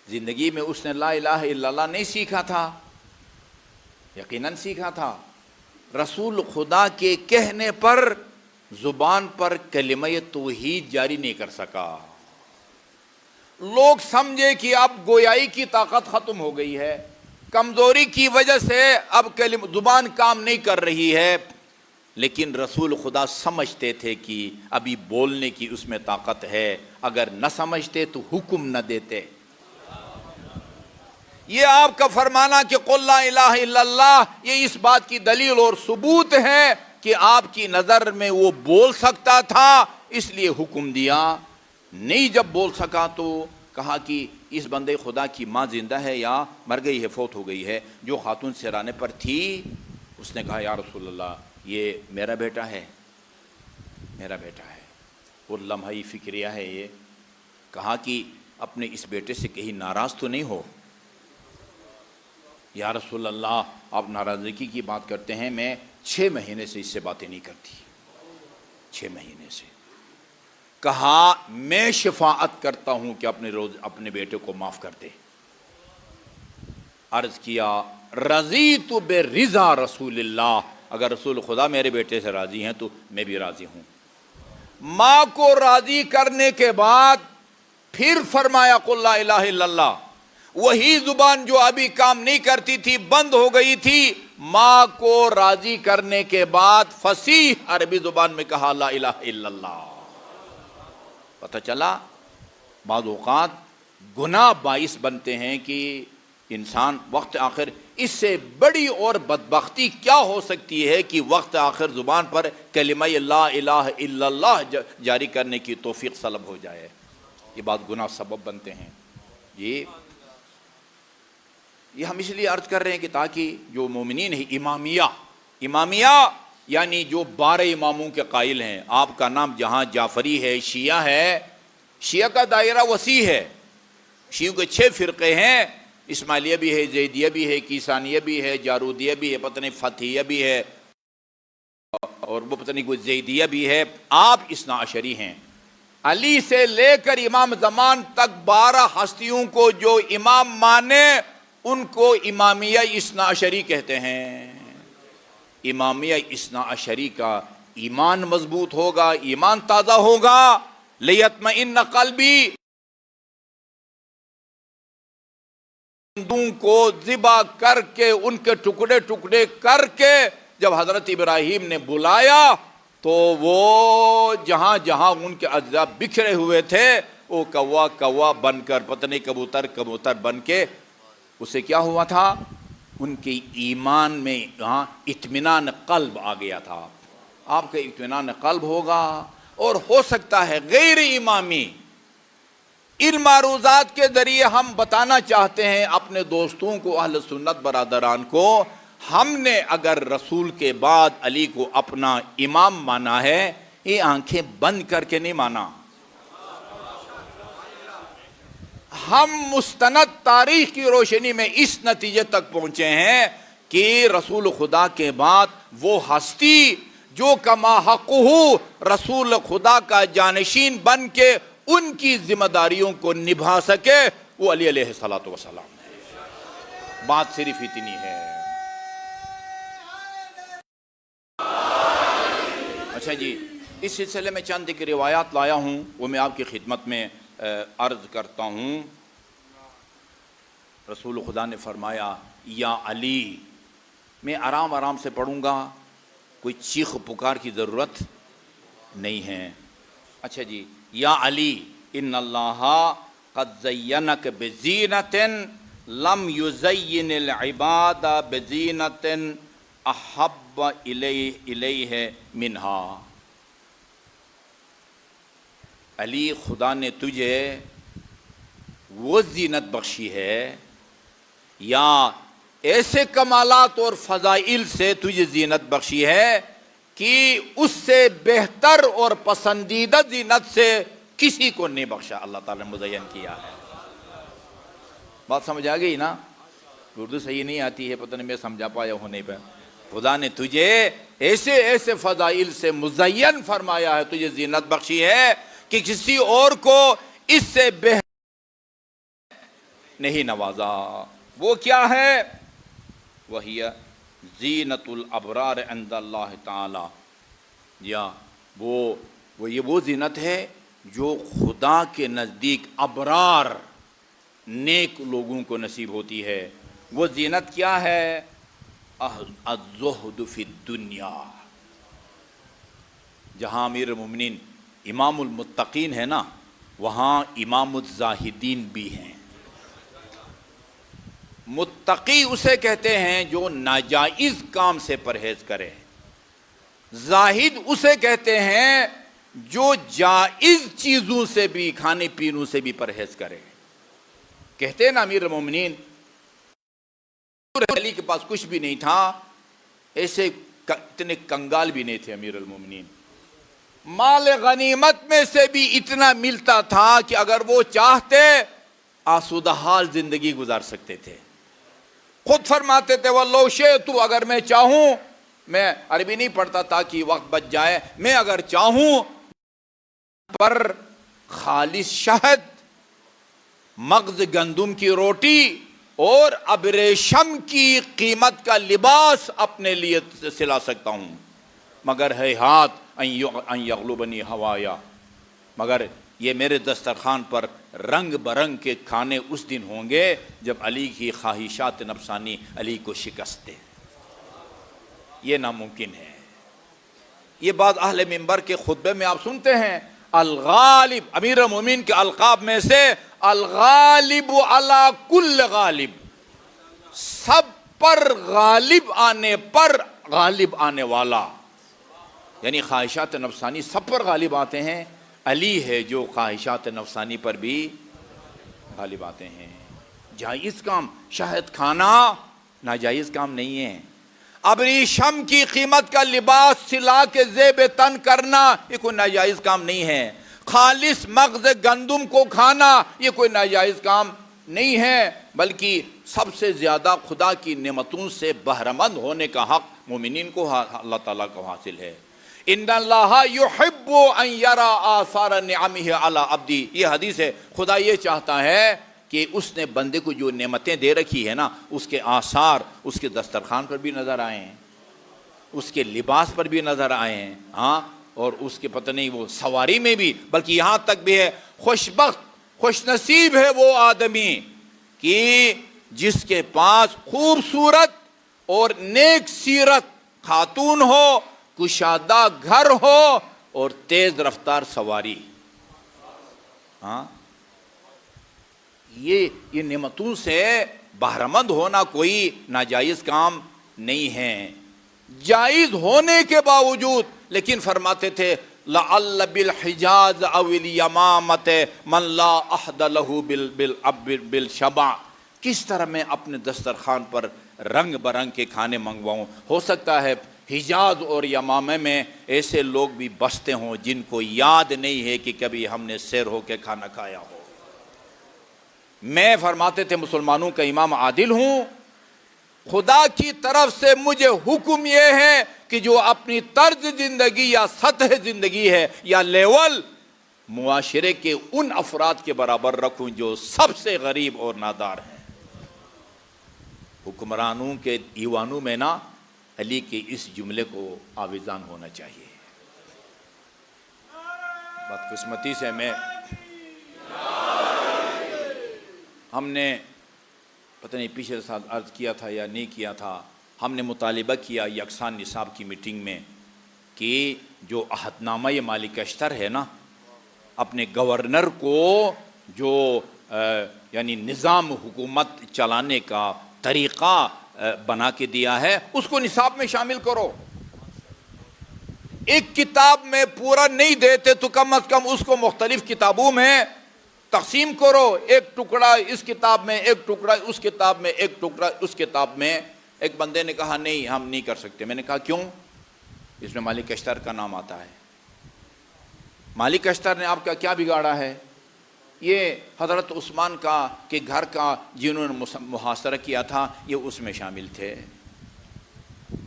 S1: زندگی میں اس نے لا الہ الا اللہ نہیں سیکھا تھا، یقیناً سیکھا تھا، رسول خدا کے کہنے پر زبان پر کلمہ توحید جاری نہیں کر سکا۔ لوگ سمجھے کہ اب گویائی کی طاقت ختم ہو گئی ہے، کمزوری کی وجہ سے اب زبان کام نہیں کر رہی ہے، لیکن رسول خدا سمجھتے تھے کہ ابھی بولنے کی اس میں طاقت ہے، اگر نہ سمجھتے تو حکم نہ دیتے۔ یہ آپ کا فرمانا کہ قل لا الہ الا اللہ، یہ اس بات کی دلیل اور ثبوت ہے کہ آپ کی نظر میں وہ بول سکتا تھا، اس لیے حکم دیا۔ نہیں جب بول سکا تو کہا کہ اس بندے خدا کی ماں زندہ ہے یا مر گئی ہے، فوت ہو گئی ہے۔ جو خاتون سرانے پر تھی اس نے کہا یا رسول اللہ یہ میرا بیٹا ہے، میرا بیٹا ہے۔ وہ لمحہ فکریہ ہے یہ، کہا کہ اپنے اس بیٹے سے کہیں ناراض تو نہیں ہو؟ یا رسول اللہ آپ ناراضگی کی بات کرتے ہیں، میں 6 مہینے سے اس سے باتیں نہیں کرتی، 6 مہینے سے۔ کہا میں شفاعت کرتا ہوں کہ اپنے بیٹے کو معاف کر دے۔ عرض کیا رضیت برضا رسول اللہ، اگر رسول خدا میرے بیٹے سے راضی ہیں تو میں بھی راضی ہوں۔ ماں کو راضی کرنے کے بعد پھر فرمایا قل لا الہ الا اللہ، وہی زبان جو ابھی کام نہیں کرتی تھی، بند ہو گئی تھی، ماں کو راضی کرنے کے بعد فصیح عربی زبان میں کہا لا الہ الا اللہ۔ پتہ چلا بعض اوقات گناہ باعث بنتے ہیں کہ انسان وقت آخر، اس سے بڑی اور بدبختی کیا ہو سکتی ہے کہ وقت آخر زبان پر کلمہ لا الہ الا اللہ جاری کرنے کی توفیق سلب ہو جائے۔ یہ بات گناہ سبب بنتے ہیں۔ یہ ہم اس لیے عرض کر رہے ہیں کہ تاکہ جو مومنین ہیں، امامیہ یعنی جو 12 اماموں کے قائل ہیں، آپ کا نام جہاں جعفری ہے، شیعہ ہے، شیعہ کا دائرہ وسیع ہے، شیعوں کے 6 فرقے ہیں، اسماعیلیہ بھی ہے، زیدیہ بھی ہے، کیسانیہ بھی ہے، جارودیہ بھی ہے، پتہ نہیں فتحیہ بھی ہے، اور وہ پتہ نہیں کوئی زیدیہ بھی ہے۔ آپ اثنا عشری ہیں۔ علی سے لے کر امام زمان تک 12 ہستیوں کو جو امام مانے ان کو امامیہ اثنا عشری کہتے ہیں۔ امامیہ اثنا عشری کا ایمان مضبوط ہوگا، ایمان تازہ ہوگا، لیطمئن قلبی، کو ذبح کر کے ان کے ٹکڑے ٹکڑے کر کے جب حضرت ابراہیم نے بلایا تو وہ جہاں جہاں ان کے اجزاء بکھرے ہوئے تھے وہ کوا کوا بن کر، پتہ نہیں کبوتر کبوتر بن کے، اسے کیا ہوا تھا؟ ان کے ایمان میں اطمینان قلب آ گیا تھا۔ آپ کا اطمینان قلب ہوگا، اور ہو سکتا ہے غیر امامی ان معروضات کے ذریعے ہم بتانا چاہتے ہیں اپنے دوستوں کو، اہل سنت برادران کو، ہم نے اگر رسول کے بعد علی کو اپنا امام مانا ہے، یہ آنکھیں بند کر کے نہیں مانا۔ ہم مستند تاریخ کی روشنی میں اس نتیجے تک پہنچے ہیں کہ رسول خدا کے بعد وہ ہستی جو کما حقہ رسول خدا کا جانشین بن کے ان کی ذمہ داریوں کو نبھا سکے، وہ علی علیہ الصلوۃ والسلام ہے۔ بات صرف اتنی ہے۔ اچھا جی، اس سلسلے میں چند ایک روایات لایا ہوں، وہ میں آپ کی خدمت میں عرض کرتا ہوں۔ رسول خدا نے فرمایا یا علی، میں آرام آرام سے پڑھوں گا، کوئی چیخ پکار کی ضرورت نہیں ہے۔ اچھا جی، یا علی ان اللہ قد زینک بزینۃ لم یزین العباد بزینۃ احب الیہ منہا۔ علی خدا نے تجھے وہ زینت بخشی ہے یا ایسے کمالات اور فضائل سے تجھے زینت بخشی ہے کہ اس سے بہتر اور پسندیدہ زینت سے کسی کو نہیں بخشا، اللہ تعالیٰ نے مزین کیا ہے۔ بات سمجھ آ گئی نا؟ اردو صحیح نہیں آتی ہے، پتہ نہیں میں سمجھا پایا ہوں نہیں پایا۔ خدا نے تجھے ایسے ایسے فضائل سے مزین فرمایا ہے، تجھے زینت بخشی ہے کہ کسی اور کو اس سے بہتر نہیں نوازا۔ وہ کیا ہے؟ وہی زینت الابرار عند اللہ تعالی، یا وہ زینت ہے جو خدا کے نزدیک ابرار نیک لوگوں کو نصیب ہوتی ہے۔ وہ زینت کیا ہے؟ الزہد فی الدنیا۔ جہاں امیر المومنین امام المتقین ہے نا، وہاں امام الزاہدین بھی ہیں۔ متقی اسے کہتے ہیں جو ناجائز کام سے پرہیز کرے، زاہد اسے کہتے ہیں جو جائز چیزوں سے بھی، کھانے پینوں سے بھی پرہیز کرے۔ کہتے ہیں نا امیر المومنین علی کے پاس کچھ بھی نہیں تھا، ایسے اتنے کنگال بھی نہیں تھے امیر المومنین، مال غنیمت میں سے بھی اتنا ملتا تھا کہ اگر وہ چاہتے آسودہ حال زندگی گزار سکتے تھے۔ خود فرماتے تھے وَاللَّهُ شِئْتُ، اگر میں چاہوں، میں عربی نہیں پڑھتا تاکہ وقت بچ جائے، میں اگر چاہوں پر خالص شہد، مغز گندم کی روٹی اور ابریشم کی قیمت کا لباس اپنے لیے سلا سکتا ہوں، مگر ہے ہاتھ ان یغلبنی ہوایا، مگر یہ میرے دسترخوان پر رنگ برنگ کے کھانے اس دن ہوں گے جب علی کی خواہشات نفسانی علی کو شکست دے۔ یہ ناممکن ہے۔ یہ بات اہل منبر کے خطبے میں آپ سنتے ہیں، الغالب، امیر المومنین کے القاب میں سے الغالب علی کل غالب، سب پر غالب آنے پر غالب آنے والا، یعنی خواہشات نفسانی سب پر غالب آتے ہیں، علی ہے جو خواہشات نفسانی پر بھی غالب آتے ہیں۔ جائز کام شہد کھانا ناجائز کام نہیں ہے، ابریشم کی قیمت کا لباس سلا کے زیب تن کرنا یہ کوئی ناجائز کام نہیں ہے، خالص مغز گندم کو کھانا یہ کوئی ناجائز کام نہیں ہے، بلکہ سب سے زیادہ خدا کی نعمتوں سے بہرمند ہونے کا حق مومنین کو اللہ تعالیٰ کو حاصل ہے۔ ان اللہ یحب ان یرا آثار نعمہ علی عبدی، یہ حدیث ہے، خدا یہ چاہتا ہے کہ اس نے بندے کو جو نعمتیں دے رکھی ہے نا، اس کے آثار اس کے دسترخوان پر بھی نظر آئے ہیں، اس کے لباس پر بھی نظر آئے ہیں، ہاں، اور اس کے پتہ نہیں وہ سواری میں بھی، بلکہ یہاں تک بھی ہے خوش بخت خوش نصیب ہے وہ آدمی کہ جس کے پاس خوبصورت اور نیک سیرت خاتون ہو، کشادہ گھر ہو اور تیز رفتار سواری۔ ہاں، یہ نعمتوں سے بہرمند ہونا کوئی ناجائز کام نہیں ہے، جائز ہونے کے باوجود، لیکن فرماتے تھے لعل بالحجاز او الیمامۃ من لا عہد لہ بالشبع، کس طرح میں اپنے دسترخوان پر رنگ برنگ کے کھانے منگواؤں، ہو سکتا ہے حجاز اور یمامے میں ایسے لوگ بھی بستے ہوں جن کو یاد نہیں ہے کہ کبھی ہم نے سیر ہو کے کھانا کھایا ہو۔ میں فرماتے تھے مسلمانوں کا امام عادل ہوں، خدا کی طرف سے مجھے حکم یہ ہے کہ جو اپنی طرز زندگی یا سطح زندگی ہے یا لیول معاشرے کے ان افراد کے برابر رکھوں جو سب سے غریب اور نادار ہیں۔ حکمرانوں کے ایوانوں میں نا علی کے اس جملے کو آویزان ہونا چاہیے۔ بدقسمتی سے ہم نے پتہ نہیں پچھلے سال عرض کیا تھا یا نہیں کیا تھا، ہم نے مطالبہ کیا یکساں نصاب کی میٹنگ میں کہ جو عہد نامہ مالک اشتر ہے نا، اپنے گورنر کو جو یعنی نظام حکومت چلانے کا طریقہ بنا کے دیا ہے، اس کو نصاب میں شامل کرو۔ ایک کتاب میں پورا نہیں دیتے تو کم از کم اس کو مختلف کتابوں میں تقسیم کرو، ایک ٹکڑا اس کتاب میں، ایک ٹکڑا اس کتاب میں، ایک ٹکڑا اس کتاب میں۔ ایک بندے نے کہا نہیں ہم نہیں کر سکتے۔ میں نے کہا کیوں؟ اس میں مالک اشتر کا نام آتا ہے۔ مالک اشتر نے آپ کا کیا بگاڑا ہے؟ یہ حضرت عثمان کا کہ گھر کا جنہوں نے محاصرہ کیا تھا یہ اس میں شامل تھے۔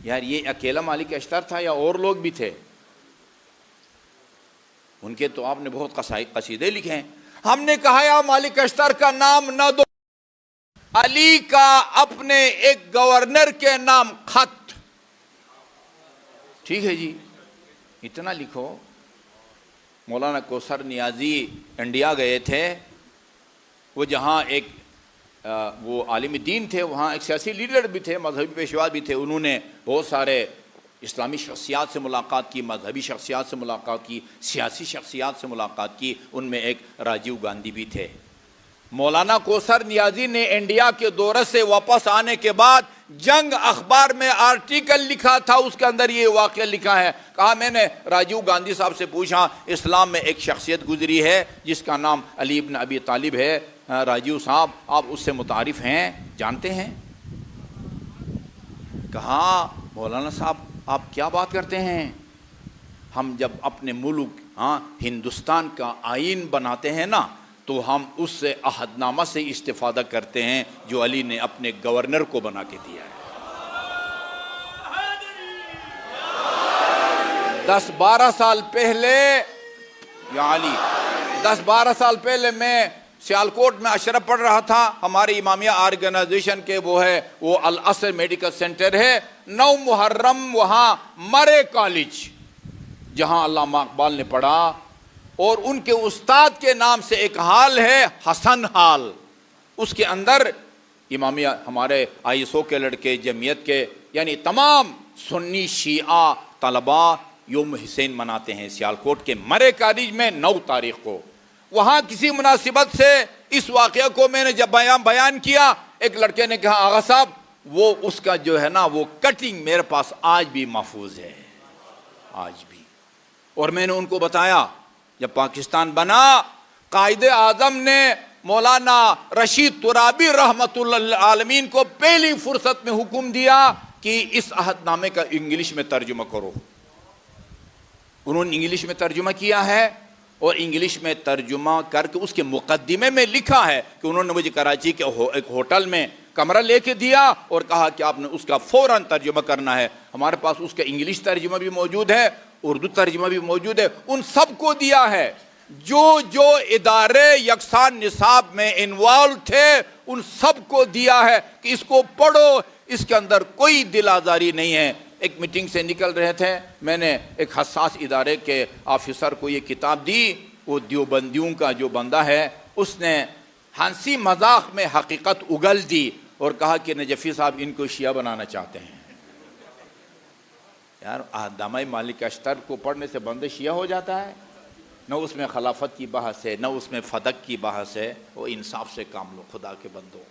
S1: یار یہ اکیلا مالک اشتر تھا یا اور لوگ بھی تھے؟ ان کے تو آپ نے بہت قصیدے لکھے ہیں۔ ہم نے کہا یا مالک اشتر کا نام نہ دو، علی کا اپنے ایک گورنر کے نام خط، ٹھیک ہے جی اتنا لکھو۔ مولانا کوثر نیازی انڈیا گئے تھے، وہ جہاں ایک وہ عالم دین تھے، وہاں ایک سیاسی لیڈر بھی تھے، مذہبی پیشوا بھی تھے۔ انہوں نے بہت سارے اسلامی شخصیات سے ملاقات کی، مذہبی شخصیات سے ملاقات کی، سیاسی شخصیات سے ملاقات کی، ان میں ایک راجیو گاندھی بھی تھے۔ مولانا کوثر نیازی نے انڈیا کے دورے سے واپس آنے کے بعد جنگ اخبار میں آرٹیکل لکھا تھا، اس کے اندر یہ واقعہ لکھا ہے۔ کہا میں نے راجیو گاندھی صاحب سے پوچھا اسلام میں ایک شخصیت گزری ہے جس کا نام علی ابن ابی طالب ہے، راجیو صاحب آپ اس سے متعارف ہیں، جانتے ہیں؟ کہا مولانا صاحب آپ کیا بات کرتے ہیں، ہم جب اپنے ملک ہندوستان کا آئین بناتے ہیں نا تو ہم اس سے عہد نامہ سے استفادہ کرتے ہیں جو علی نے اپنے گورنر کو بنا کے دیا ہے۔ 10-12 سال پہلے یعنی 10-12 سال پہلے میں سیالکوٹ میں اشرف پڑھ رہا تھا، ہماری امامیہ آرگنائزیشن کے وہ العصر میڈیکل سینٹر ہے، 9 محرم وہاں مرے کالج جہاں علامہ اقبال نے پڑھا، اور ان کے استاد کے نام سے ایک ہال ہے حسن ہال، اس کے اندر امامیہ ہمارے ISO کے لڑکے، جمعیت کے یعنی تمام سنی شیعہ طلباء یوم حسین مناتے ہیں سیالکوٹ کے مرے کالج میں 9 تاریخ کو۔ وہاں کسی مناسبت سے اس واقعہ کو میں نے جب بیان کیا، ایک لڑکے نے کہا آغا صاحب وہ اس کا جو ہے نا وہ کٹنگ میرے پاس آج بھی محفوظ ہے، آج بھی۔ اور میں نے ان کو بتایا جب پاکستان بنا قائد اعظم نے مولانا رشید ترابی رحمت اللہ عالمین کو پہلی فرصت میں حکم دیا کہ اس عہد نامے کا انگلش میں ترجمہ کرو۔ انہوں نے انگلش میں ترجمہ کیا ہے، اور انگلش میں ترجمہ کر کے اس کے مقدمے میں لکھا ہے کہ انہوں نے مجھے کراچی کے ایک ہوٹل میں کمرہ لے کے دیا اور کہا کہ آپ نے اس کا فوراً ترجمہ کرنا ہے۔ ہمارے پاس اس کا انگلش ترجمہ بھی موجود ہے، اردو ترجمہ بھی موجود ہے، ان سب کو دیا ہے۔ جو ادارے یکساں نصاب میں انوالو تھے ان سب کو دیا ہے کہ اس کو پڑھو، اس کے اندر کوئی دل آزاری نہیں ہے۔ ایک میٹنگ سے نکل رہے تھے، میں نے ایک حساس ادارے کے آفیسر کو یہ کتاب دی، وہ دیوبندیوں کا جو بندہ ہے اس نے ہنسی مذاق میں حقیقت اگل دی اور کہا کہ نجفی صاحب ان کو شیعہ بنانا چاہتے ہیں۔ یار عہدنامہ مالک اشتر کو پڑھنے سے بندہ شیعہ ہو جاتا ہے؟ نہ اس میں خلافت کی بحث ہے، نہ اس میں فدق کی بحث ہے، وہ انصاف سے کام لو خدا کے بندوں۔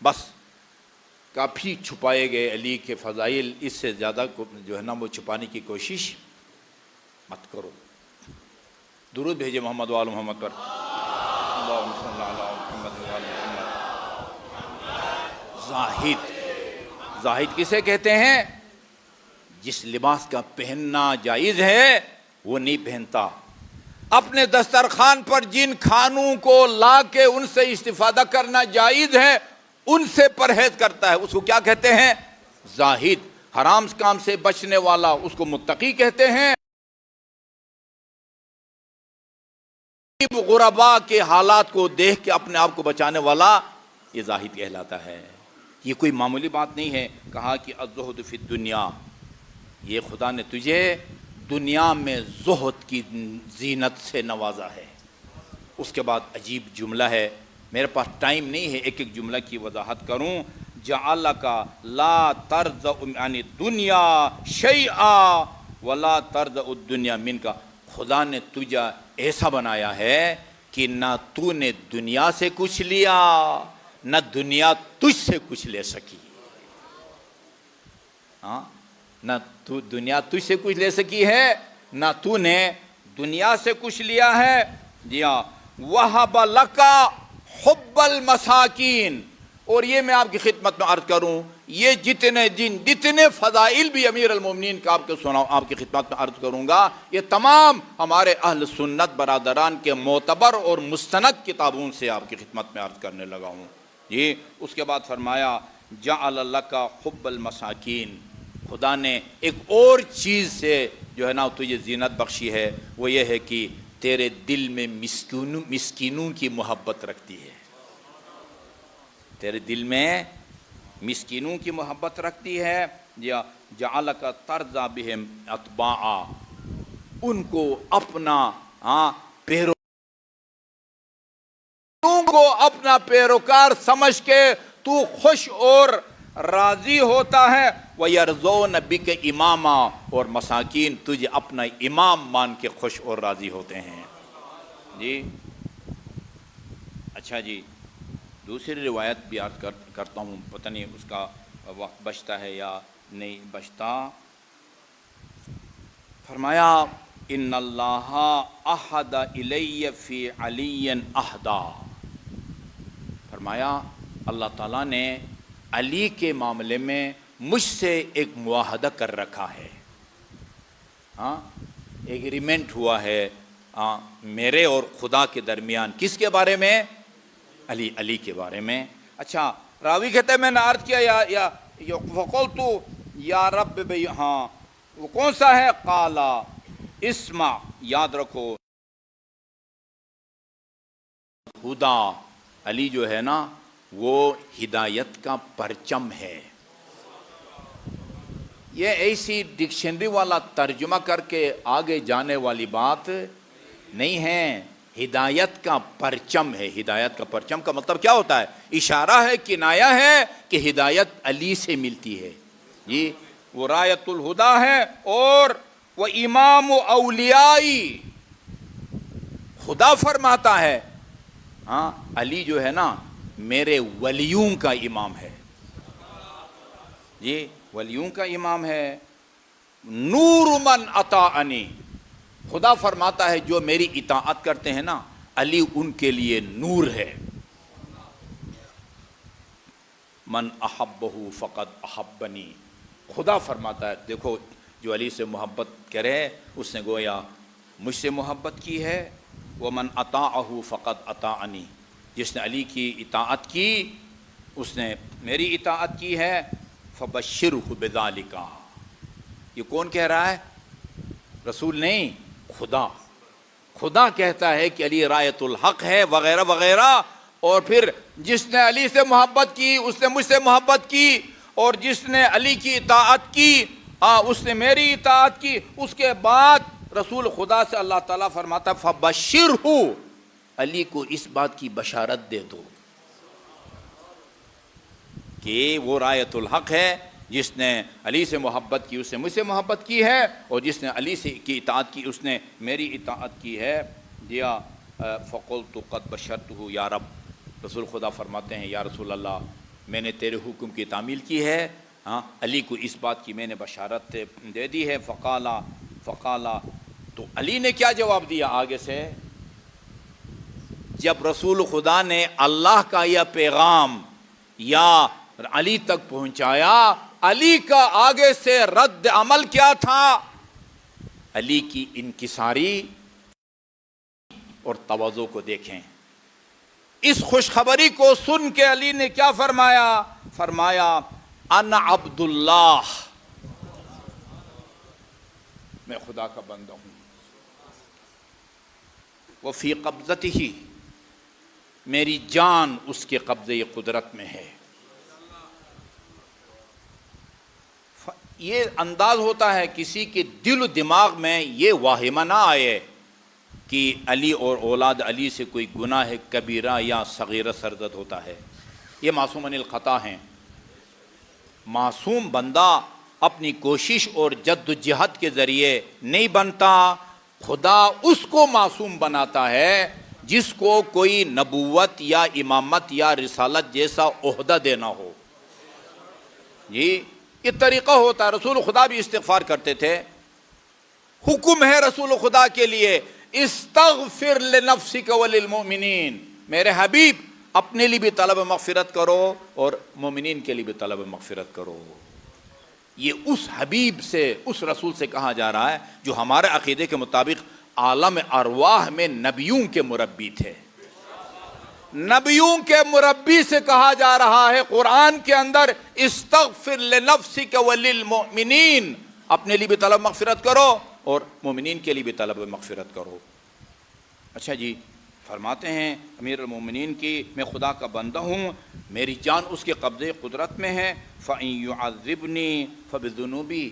S1: بس کافی چھپائے گئے علی کے فضائل، اس سے زیادہ جو ہے نا وہ چھپانے کی کوشش مت کرو۔ درود بھیجے محمد وآل محمد پر۔ اللہم صلی علی محمد وآل محمد۔ زاہد کسے کہتے ہیں؟ جس لباس کا پہننا جائز ہے وہ نہیں پہنتا، اپنے دسترخوان پر جن کھانوں کو لا کے ان سے استفادہ کرنا جائز ہے ان سے پرہیز کرتا ہے، اس کو کیا کہتے ہیں؟ زاہد۔ حرام کام سے بچنے والا اس کو متقی کہتے ہیں۔ غربا کے حالات کو دیکھ کے اپنے آپ کو بچانے والا یہ زاہد کہلاتا ہے۔ یہ کوئی معمولی بات نہیں ہے۔ کہا کہ الزہد فی الدنیا، یہ خدا نے تجھے دنیا میں زہد کی زینت سے نوازا ہے۔ اس کے بعد عجیب جملہ ہے، میرے پاس ٹائم نہیں ہے ایک ایک جملہ کی وضاحت کروں۔ جعلک لا ترضى عن الدنیا شیئا ولا ترضى الدنیا منک، خدا نے تجھے ایسا بنایا ہے کہ نہ تو نے دنیا سے کچھ لیا نہ دنیا تجھ سے کچھ لے سکی۔ نہ تو دنیا تجھ سے کچھ لے سکی ہے نہ تو نے دنیا سے کچھ لیا ہے. جی ہاں، وَهَبَ لَكَ حُبَّ الْمَسَاکِین. اور یہ میں آپ کی خدمت میں عرض کروں، یہ جتنے فضائل بھی امیر المومنین کا آپ کی خدمت میں عرض کروں گا، یہ تمام ہمارے اہل سنت برادران کے معتبر اور مستند کتابوں سے آپ کی خدمت میں عرض کرنے لگا ہوں. جی، اس کے بعد فرمایا جعل لک حب المساکین. خدا نے ایک اور چیز سے جو ہے نا تجھے زینت بخشی ہے، وہ یہ ہے کہ تیرے دل میں مسکینوں کی محبت رکھتی ہے. تیرے دل میں مسکینوں کی محبت رکھتی ہے. جعلک ترضی بہم اتباعا. ان کو اپنا پیروکار سمجھ کے تو خوش اور راضی ہوتا ہے. وَيَرْضَوْنَ بِكَ اماما. اور مساکین تجھے اپنا امام مان کے خوش اور راضی ہوتے ہیں. جی اچھا جی، دوسری روایت بھی عرض کرتا ہوں، پتہ نہیں اس کا وقت بچتا ہے یا نہیں بچتا. فرمایا ان اللہ عہد الی فی علی عہدا. فرمایا اللہ تعالیٰ نے علی کے معاملے میں مجھ سے ایک معاہدہ کر رکھا ہے. ایگریمنٹ ہوا ہے میرے اور خدا کے درمیان. کس کے بارے میں؟ علی کے بارے میں. اچھا، راوی کہتے ہیں میں نے عرض کیا یا فقلت یا رب ہاں وہ کون سا ہے؟ قالا اسمع. یاد رکھو خدا علی جو ہے نا وہ ہدایت کا پرچم ہے. یہ ایسی ڈکشنری والا ترجمہ کر کے آگے جانے والی بات نہیں ہے. ہدایت کا پرچم ہے. ہدایت کا پرچم کا مطلب کیا ہوتا ہے؟ اشارہ ہے، کنایہ ہے کہ ہدایت علی سے ملتی ہے. جی، وہ رایت الہدا ہے اور وہ امام اولیائی. خدا فرماتا ہے علی جو ہے نا میرے ولیوں کا امام ہے. جی، ولیوں کا امام ہے. نور من اطاعنی. خدا فرماتا ہے جو میری اطاعت کرتے ہیں نا علی ان کے لیے نور ہے. من احبہ فقد احبنی. خدا فرماتا ہے دیکھو جو علی سے محبت کرے اس نے گویا مجھ سے محبت کی ہے. ومن اطاعہ فقد اطاعنی. جس نے علی کی اطاعت کی اس نے میری اطاعت کی ہے. فبشرہ بذالک. یہ کون کہہ رہا ہے؟ رسول نہیں، خدا کہتا ہے کہ علی رایت الحق ہے وغیرہ وغیرہ. اور پھر جس نے علی سے محبت کی اس نے مجھ سے محبت کی، اور جس نے علی کی اطاعت کی اس نے میری اطاعت کی. اس کے بعد رسول خدا سے اللہ تعالیٰ فرماتا ہے فبشرہ. علی کو اس بات کی بشارت دے دو کہ وہ رایت الحق ہے. جس نے علی سے محبت کی اس نے مجھ سے محبت کی ہے، اور جس نے علی سے کی اطاعت کی اس نے میری اطاعت کی ہے. دیا فقلت قد بشرتہ یا رب. رسول خدا فرماتے ہیں یا رسول اللہ میں نے تیرے حکم کی تعمیل کی ہے. علی کو اس بات کی میں نے بشارت دے دی ہے. فقالا تو علی نے کیا جواب دیا آگے سے؟ جب رسول خدا نے اللہ کا یہ پیغام یا علی تک پہنچایا، علی کا آگے سے رد عمل کیا تھا؟ علی کی انکساری اور تواضع کو دیکھیں. اس خوشخبری کو سن کے علی نے کیا فرمایا انا عبداللہ. میں خدا کا بندہ ہوں. وفی قبضتہ. میری جان اس کے قبضے قدرت میں ہے. یہ انداز ہوتا ہے کسی کے دل و دماغ میں یہ واہمہ نہ آئے کہ علی اور اولاد علی سے کوئی گناہ کبیرہ یا صغیرہ سرزد ہوتا ہے. یہ معصوم عن الخطا ہیں. معصوم بندہ اپنی کوشش اور جد و جہد کے ذریعے نہیں بنتا. خدا اس کو معصوم بناتا ہے جس کو کوئی نبوت یا امامت یا رسالت جیسا عہدہ دینا ہو. جی، یہ طریقہ ہوتا ہے. رسول خدا بھی استغفار کرتے تھے. حکم ہے رسول خدا کے لیے استغفر لنفسک وللمؤمنین، میرے حبیب اپنے لیے بھی طلب مغفرت کرو اور مومنین کے لیے بھی طلب مغفرت کرو. یہ اس حبیب سے، اس رسول سے کہا جا رہا ہے جو ہمارے عقیدے کے مطابق عالم ارواح میں نبیوں کے مربی تھے. نبیوں کے مربی سے کہا جا رہا ہے قرآن کے اندر استغفر لنفسک وللمؤمنین، اپنے لیے بھی طلب مغفرت کرو اور مومنین کے لیے بھی طلب مغفرت کرو. اچھا جی، فرماتے ہیں امیر المومنین کی میں خدا کا بندہ ہوں، میری جان اس کے قبضے قدرت میں ہے. فَإِن يُعَذِّبْنِي فَبِذُنُوبِي،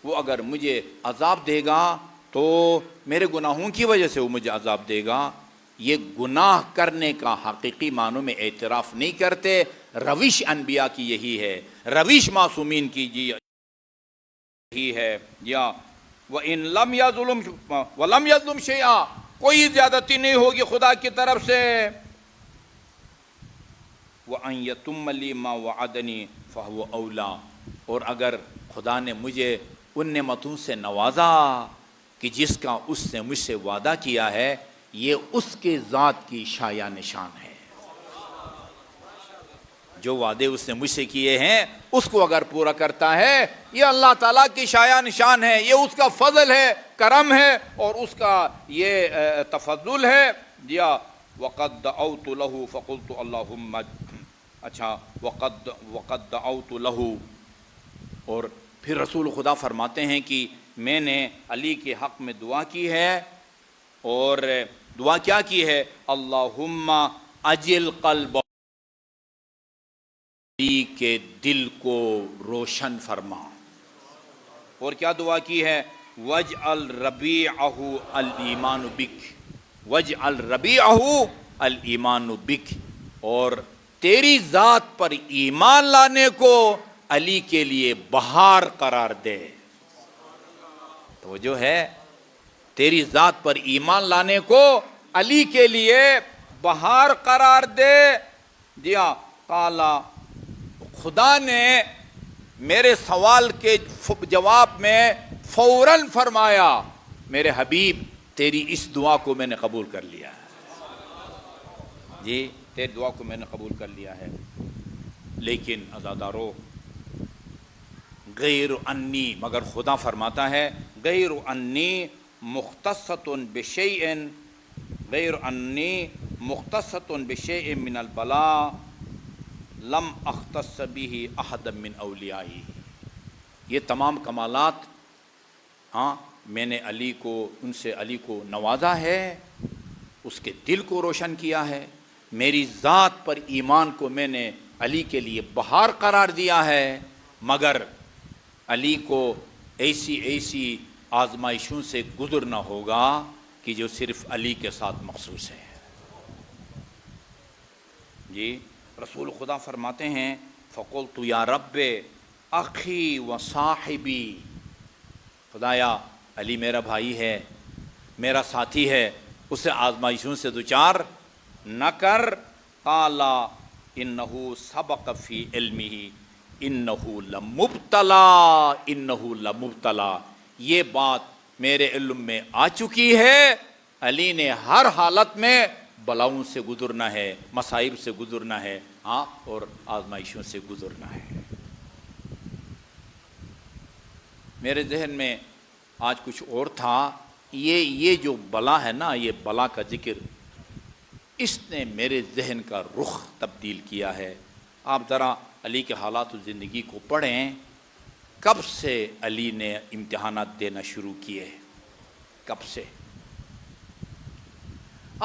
S1: وہ اگر مجھے عذاب دے گا تو میرے گناہوں کی وجہ سے وہ مجھے عذاب دے گا. یہ گناہ کرنے کا حقیقی معنوں میں اعتراف نہیں کرتے. روش انبیاء کی یہی ہے، روش معصومین کی یہی ہے. یا وَإِن لَمْ يَظْلُمْ وَلَمْ يَظْلُمْ شَيْئًا، کوئی زیادتی نہیں ہوگی خدا کی طرف سے. وَأَن يَتُمَّ لِي مَا وَعَدَنِي فَهُوَ أَوْلَىٰ، اور اگر خدا نے مجھے ان نعمتوں سے نوازا کہ جس کا اس نے مجھ سے وعدہ کیا ہے، یہ اس کے ذات کی شایع نشان ہے. جو وعدے اس نے مجھ سے کیے ہیں اس کو اگر پورا کرتا ہے، یہ اللہ تعالیٰ کی شایع نشان ہے، یہ اس کا فضل ہے، کرم ہے اور اس کا یہ تفضل ہے. یا وَقَدْ دَعَوْتُ لَهُ فَقُلْتُ اللَّهُمَّ، اچھا وَقَدْ دَعَوْتُ لَهُ، اور پھر رسول خدا فرماتے ہیں کہ میں نے علی کے حق میں دعا کی ہے، اور دعا کیا کی ہے؟ اللہم اجل قلب، علی کے دل کو روشن فرما. اور کیا دعا کی ہے؟ وَاجْعَلْ رَبِيعَهُ الْإِيمَانُ بِكَ، وَاجْعَلْ رَبِيعَهُ الْإِيمَانُ بِكَ، اور تیری ذات پر ایمان لانے کو علی کے لیے بہار قرار دے. تو جو ہے تیری ذات پر ایمان لانے کو علی کے لیے بہار قرار دے دیا. قالا، خدا نے میرے سوال کے جواب میں فوراً فرمایا میرے حبیب تیری اس دعا کو میں نے قبول کر لیا ہے. جی، تیری دعا کو میں نے قبول کر لیا ہے. لیکن عزادارو، غیر انی، مگر خدا فرماتا ہے غیر انی مختصۃ بشیء، غیر انی مختصۃ بشیء من البلاء لم اختص به احد من اولیائی. یہ تمام کمالات ہاں میں نے علی کو نوازا ہے، اس کے دل کو روشن کیا ہے. میری ذات پر ایمان کو میں نے علی کے لیے بہار قرار دیا ہے، مگر علی کو ایسی آزمائشوں سے گزرنا ہوگا کہ جو صرف علی کے ساتھ مخصوص ہے. جی، رسول خدا فرماتے ہیں فقلت یا رب اخی و صاحبی، خدایا علی میرا بھائی ہے، میرا ساتھی ہے، اسے آزمائشوں سے دوچار نہ کر. قالا انہ سبق فی علمہ انہ لمبتلا، یہ بات میرے علم میں آ چکی ہے، علی نے ہر حالت میں بلاؤں سے گزرنا ہے، مصائب سے گزرنا ہے، ہاں، اور آزمائشوں سے گزرنا ہے. میرے ذہن میں آج کچھ اور تھا. یہ جو بلا ہے نا، یہ بلا کا ذکر، اس نے میرے ذہن کا رخ تبدیل کیا ہے. آپ ذرا علی کے حالات و زندگی کو پڑھیں. کب سے علی نے امتحانات دینا شروع کیے؟ کب سے؟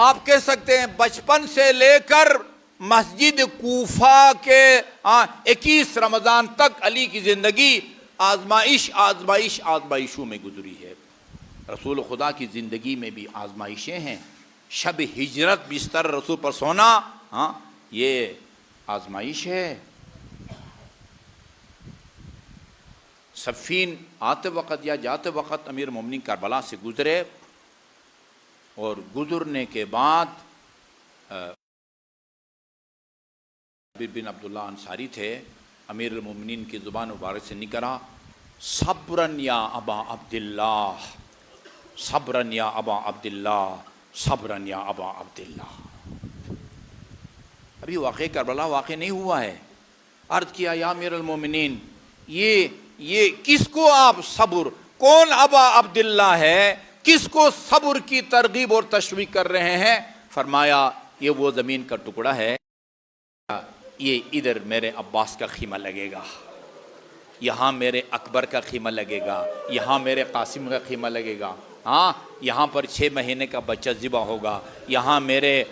S1: آپ کہہ سکتے ہیں بچپن سے لے کر مسجد کوفہ کے 21 رمضان تک علی کی زندگی آزمائشوں میں گزری ہے. رسول خدا کی زندگی میں بھی آزمائشیں ہیں. شب ہجرت بستر رسول پر سونا، ہاں، یہ آزمائش ہے. صفین آتے وقت یا جاتے وقت امیر مومنین کربلا سے گزرے، اور گزرنے کے بعد جابر بن عبداللہ انصاری تھے، امیر المومنین کی زبان مبارک سے نکلا، صبرن یا ابا عبداللہ، صبرن یا ابا عبداللہ، صبرن یا ابا عبداللہ۔ ابھی واقع کربلا واقع نہیں ہوا ہے۔ عرض کیا یا امیر المومنین، یہ کس کو آپ صبر، کون ابا عبداللہ ہے، کس کو صبر کی ترغیب اور تشویق کر رہے ہیں؟ فرمایا یہ وہ زمین کا ٹکڑا ہے، یہ ادھر میرے عباس کا خیمہ لگے گا، یہاں میرے اکبر کا خیمہ لگے گا، یہاں میرے قاسم کا خیمہ لگے گا، ہاں یہاں پر 6 مہینے کا بچہ ذبح ہوگا، یہاں میرے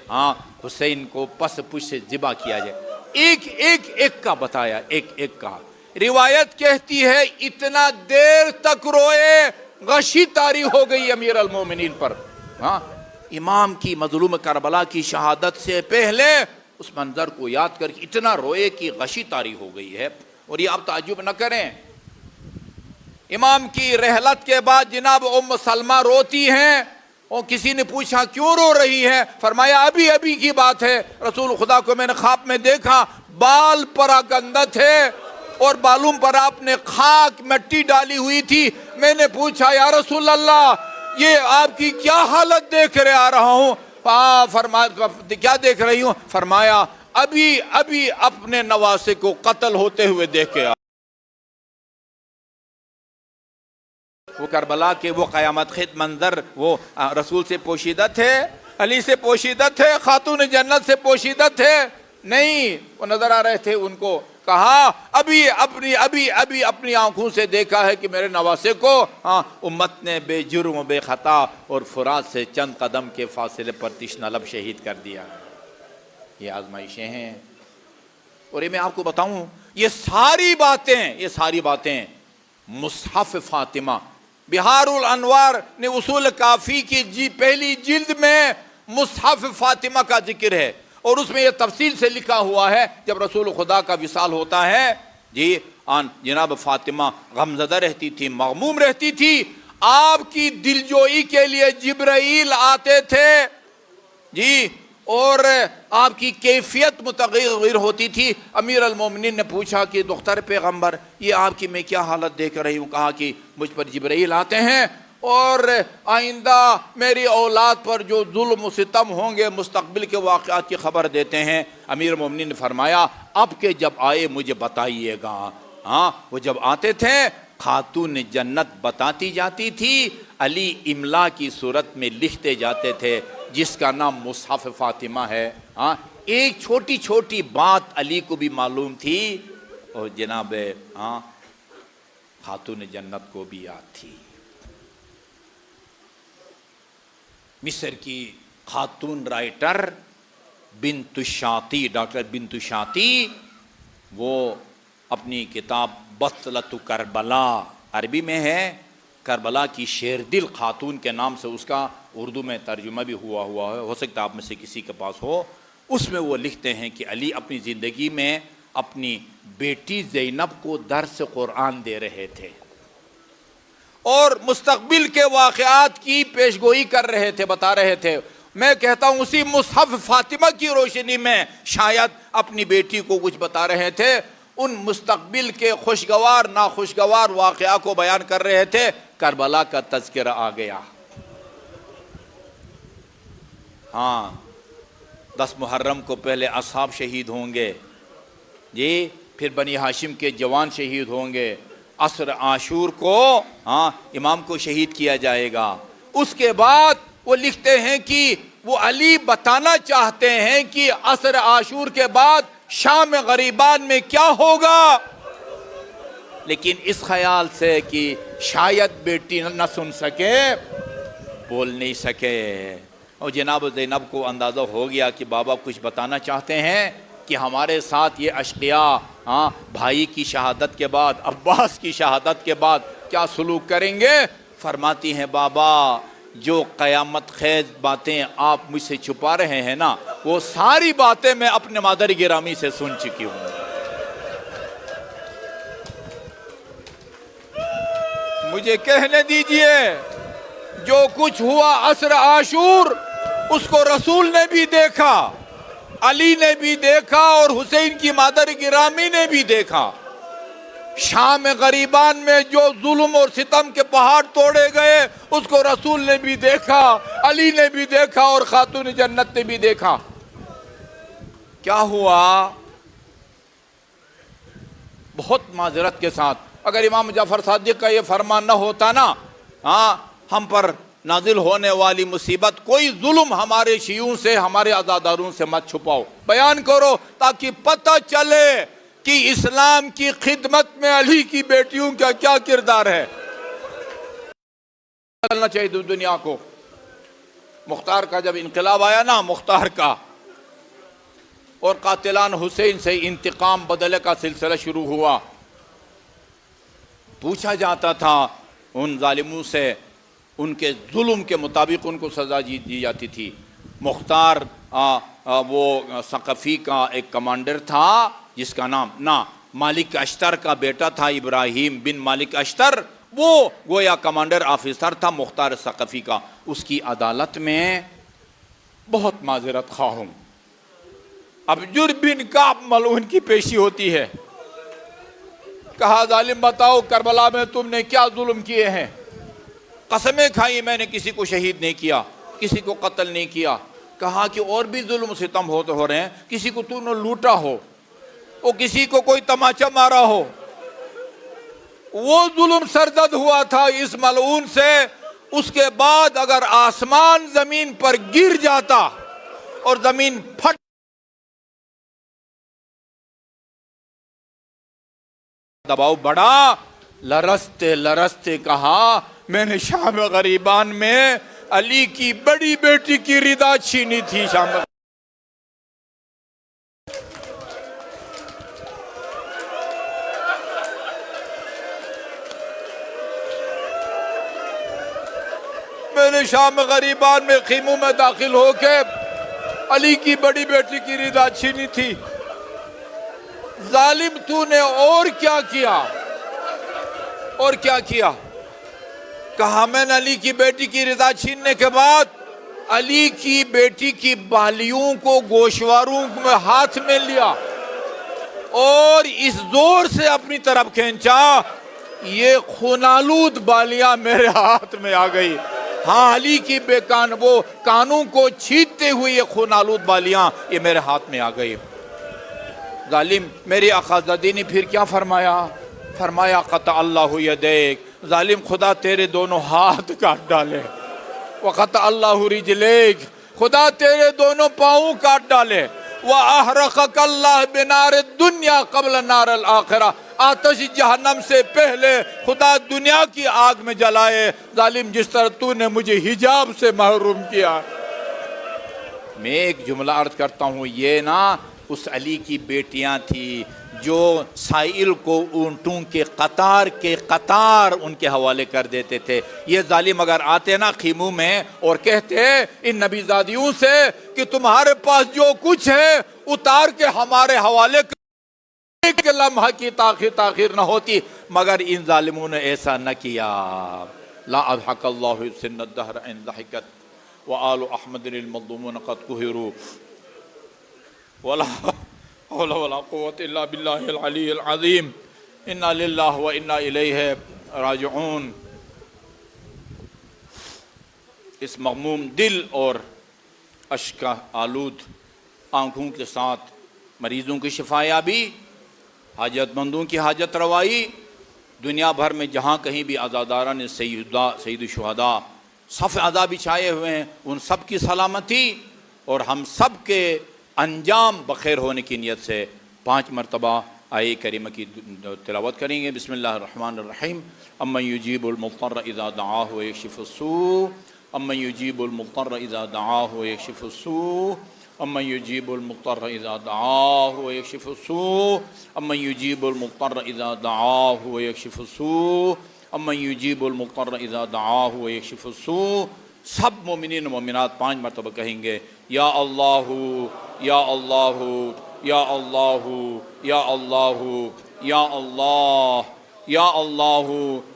S1: حسین کو پس پش سے ذبح کیا جائے۔ ایک کا بتایا، ایک کا۔ روایت کہتی ہے اتنا دیر تک روئے، غشی طاری ہو گئی امیر المومنین پر۔ امام کی مظلوم کربلا کی شہادت سے پہلے اس منظر کو یاد کر کے اتنا روئے کہ غشی طاری ہو گئی ہے۔ اور یہ آپ تعجب نہ کریں، امام کی رحلت کے بعد جناب ام سلمہ روتی ہیں، اور کسی نے پوچھا کیوں رو رہی ہے؟ فرمایا ابھی کی بات ہے، رسول خدا کو میں نے خواب میں دیکھا، بال پراگندہ تھے اور بالوں پر آپ نے خاک مٹی ڈالی ہوئی تھی۔ میں نے پوچھا یا رسول اللہ یہ آپ کی کیا حالت دیکھ رہے آ رہا ہوں؟ فرمایا کیا دیکھ رہی ہوں؟ فرمایا ابھی اپنے نواسے کو قتل ہوتے ہوئے دیکھ کے وہ کربلا کے وہ قیامت خیز منظر وہ رسول سے پوشیدہ تھے، علی سے پوشیدہ تھے، خاتون جنت سے پوشیدہ تھے؟ نہیں، وہ نظر آ رہے تھے ان کو۔ کہا ابھی اپنی آنکھوں سے دیکھا ہے کہ میرے نواسے کو امت نے بے جرم و بے خطا اور فرات سے چند قدم کے فاصلے پر تشنہ لب شہید کر دیا۔ یہ آزمائشیں ہیں، اور یہ میں آپ کو بتاؤں یہ ساری باتیں مصحف فاطمہ، بہار الانوار نے اصول کافی کی پہلی جلد میں مصحف فاطمہ کا ذکر ہے، اور اس میں یہ تفصیل سے لکھا ہوا ہے جب رسول خدا کا وصال ہوتا ہے جناب فاطمہ غمزدہ رہتی تھی، مغموم رہتی تھی، آپ کی دلجوئی کے لیے جبرائیل آتے تھے اور آپ کی کیفیت متغیر ہوتی تھی۔ امیر المومنین نے پوچھا کہ دختر پیغمبر یہ آپ کی میں کیا حالت دیکھ رہی ہوں؟ کہا کہ مجھ پر جبرائیل آتے ہیں اور آئندہ میری اولاد پر جو ظلم و ستم ہوں گے، مستقبل کے واقعات کی خبر دیتے ہیں۔ امیر المومنین نے فرمایا اب کہ جب آئے مجھے بتائیے گا۔ وہ جب آتے تھے خاتون جنت بتاتی جاتی تھی، علی املا کی صورت میں لکھتے جاتے تھے جس کا نام مصحف فاطمہ ہے۔ ایک چھوٹی بات علی کو بھی معلوم تھی اور جناب خاتون جنت کو بھی یاد تھی۔ مصر کی خاتون رائٹر بنت شاطی، ڈاکٹر بنت شاطی، وہ اپنی کتاب بطلۃ کربلا، عربی میں ہے، کربلا کی شیر دل خاتون کے نام سے اس کا اردو میں ترجمہ بھی ہوا ہے، ہو سکتا ہے آپ میں سے کسی کے پاس ہو۔ اس میں وہ لکھتے ہیں کہ علی اپنی زندگی میں اپنی بیٹی زینب کو درس قرآن دے رہے تھے اور مستقبل کے واقعات کی پیشگوئی کر رہے تھے، بتا رہے تھے۔ میں کہتا ہوں اسی مصحف فاطمہ کی روشنی میں شاید اپنی بیٹی کو کچھ بتا رہے تھے، ان مستقبل کے خوشگوار ناخوشگوار واقعہ کو بیان کر رہے تھے۔ کربلا کا تذکرہ آ گیا۔ 10 محرم کو پہلے اصحاب شہید ہوں گے، پھر بنی ہاشم کے جوان شہید ہوں گے، عصر عاشور کو امام کو شہید کیا جائے گا۔ اس کے بعد وہ لکھتے ہیں کہ وہ علی بتانا چاہتے ہیں کہ عصر عاشور کے بعد شام غریبان میں کیا ہوگا، لیکن اس خیال سے کہ شاید بیٹی نہ سن سکے، بول نہیں سکے، اور جناب زینب کو اندازہ ہو گیا کہ بابا کچھ بتانا چاہتے ہیں کہ ہمارے ساتھ یہ اشقیاء بھائی کی شہادت کے بعد، عباس کی شہادت کے بعد کیا سلوک کریں گے۔ فرماتی ہیں بابا جو قیامت خیز باتیں آپ مجھ سے چھپا رہے ہیں نا، وہ ساری باتیں میں اپنے مادر گرامی سے سن چکی ہوں۔ مجھے کہنے دیجئے جو کچھ ہوا عصر عاشور اس کو رسول نے بھی دیکھا، علی نے بھی دیکھا اور حسین کی مادر گرامی نے بھی دیکھا۔ شام غریبان میں جو ظلم اور ستم کے پہاڑ توڑے گئے اس کو رسول نے بھی دیکھا، علی نے بھی دیکھا اور خاتون جنت نے بھی دیکھا۔ کیا ہوا؟ بہت معذرت کے ساتھ اگر امام جعفر صادق کا یہ فرمان نہ ہوتا نا، ہم پر نازل ہونے والی مصیبت، کوئی ظلم ہمارے شیعوں سے، ہمارے عزاداروں سے مت چھپاؤ، بیان کرو تاکہ پتہ چلے کہ اسلام کی خدمت میں علی کی بیٹیوں کا کیا کردار ہے۔ چلنا چاہیے دنیا کو۔ مختار کا جب انقلاب آیا نا، مختار کا، اور قاتلان حسین سے انتقام بدلے کا سلسلہ شروع ہوا، پوچھا جاتا تھا ان ظالموں سے، ان کے ظلم کے مطابق ان کو سزا دی جاتی تھی۔ مختار وہ ثقفی کا ایک کمانڈر تھا جس کا نام مالک اشتر کا بیٹا تھا، ابراہیم بن مالک اشتر، وہ گویا کمانڈر آفیسر تھا مختار ثقفی کا۔ اس کی عدالت میں بہت معذرت خواہ ہوں، ابجر بن کعب ملعون کی پیشی ہوتی ہے۔ کہا ظالم بتاؤ کربلا میں تم نے کیا ظلم کیے ہیں؟ قسمیں کھائی میں نے کسی کو شہید نہیں کیا، کسی کو قتل نہیں کیا۔ کہا کہ اور بھی ظلم و ستم ہو رہے ہیں، کسی کو تو نے لوٹا ہو، اور کسی کو کوئی تماچا مارا ہو۔ وہ ظلم سرزد ہوا تھا اس ملعون سے۔ اس کے بعد اگر آسمان زمین پر گر جاتا اور زمین پھٹ دباؤ بڑا، لرزتے لرزتے کہا میں نے شام غریبان میں علی کی بڑی بیٹی کی رضا چھینی تھی۔ شام میں نے شام غریبان میں خیموں میں داخل ہو کے علی کی بڑی بیٹی کی رضا چھینی تھی۔ ظالم تو نے اور کیا کیا؟ اور کیا کیا؟ کہا میں نے علی کی بیٹی کی رضا چھیننے کے بعد علی کی بیٹی کی بالیوں کو گوشواروں میں ہاتھ میں لیا اور اس زور سے اپنی طرف کھینچا، یہ خونالود بالیاں میرے ہاتھ میں آ گئی۔ ہاں، علی کی وہ کانوں کو چھیدتے ہوئے یہ خونالود بالیاں یہ میرے ہاتھ میں آ گئی۔ ظالم میری آقازادی نے پھر کیا فرمایا؟ فرمایا قطع اللہ یدیک، ظالم خدا تیرے دونوں ہاتھ کاٹ ڈالے، وقطع اللہ رجلیک، خدا تیرے دونوں پاؤں کاٹ ڈالے، وَأَحْرَقَكَ اللَّهُ بِنَارِ الدُّنْيَا قَبْلَ نَارِ الْآخِرَةِ، آتش جہنم سے پہلے خدا دنیا کی آگ میں جلائے۔ ظالم جس طرح تو نے مجھے حجاب سے محروم کیا۔ میں ایک جملہ عرض کرتا ہوں، یہ نا اس علی کی بیٹیاں تھی جو سائل کو اونٹوں کے قطار ان کے حوالے کر دیتے تھے۔ یہ ظالم اگر آتے نا خیموں میں اور کہتے ان نبی زادیوں سے کہ تمہارے پاس جو کچھ ہے اتار کے ہمارے حوالے کر، ایک لمحہ کی تاخیر نہ ہوتی، مگر ان ظالموں نے ایسا نہ کیا۔ لا اضحک اللہ سن الدہر ان ضحکت وآل احمد المظلومون قد قہروا ولا حول ولا قوة الا باللہ العلی العظیم انا للہ و انا الیہ راجعون۔ اس مغموم دل اور اشک آلود آنکھوں کے ساتھ مریضوں کی شفا یابی، حاجت مندوں کی حاجت روائی، دنیا بھر میں جہاں کہیں بھی عزاداران سید الشہداء صف عزا بچھائے ہوئے ہیں، ان سب کی سلامتی اور ہم سب کے انجام بخیر ہونے کی نیت سے 5 مرتبہ آیے کریمہ کی تلاوت کریں گے۔ بسم اللہ الرحمن الرحیم۔ امن یجیب المضطر اذا دعاہ ویکشف السوء، امن یجیب المضطر اذا دعاہ ویکشف السوء، امن یجیب المضطر اذا دعاہ ویکشف السوء، امن یجیب المضطر اذا دعاہ ویکشف السوء، امن یجیب المضطر اذا دعاہ ویکشف السوء۔ سب مومنین و مومنات 5 مرتبہ کہیں گے، یا اللہ یا اللہ یا اللہ یا اللہ یا اللہ یا اللہ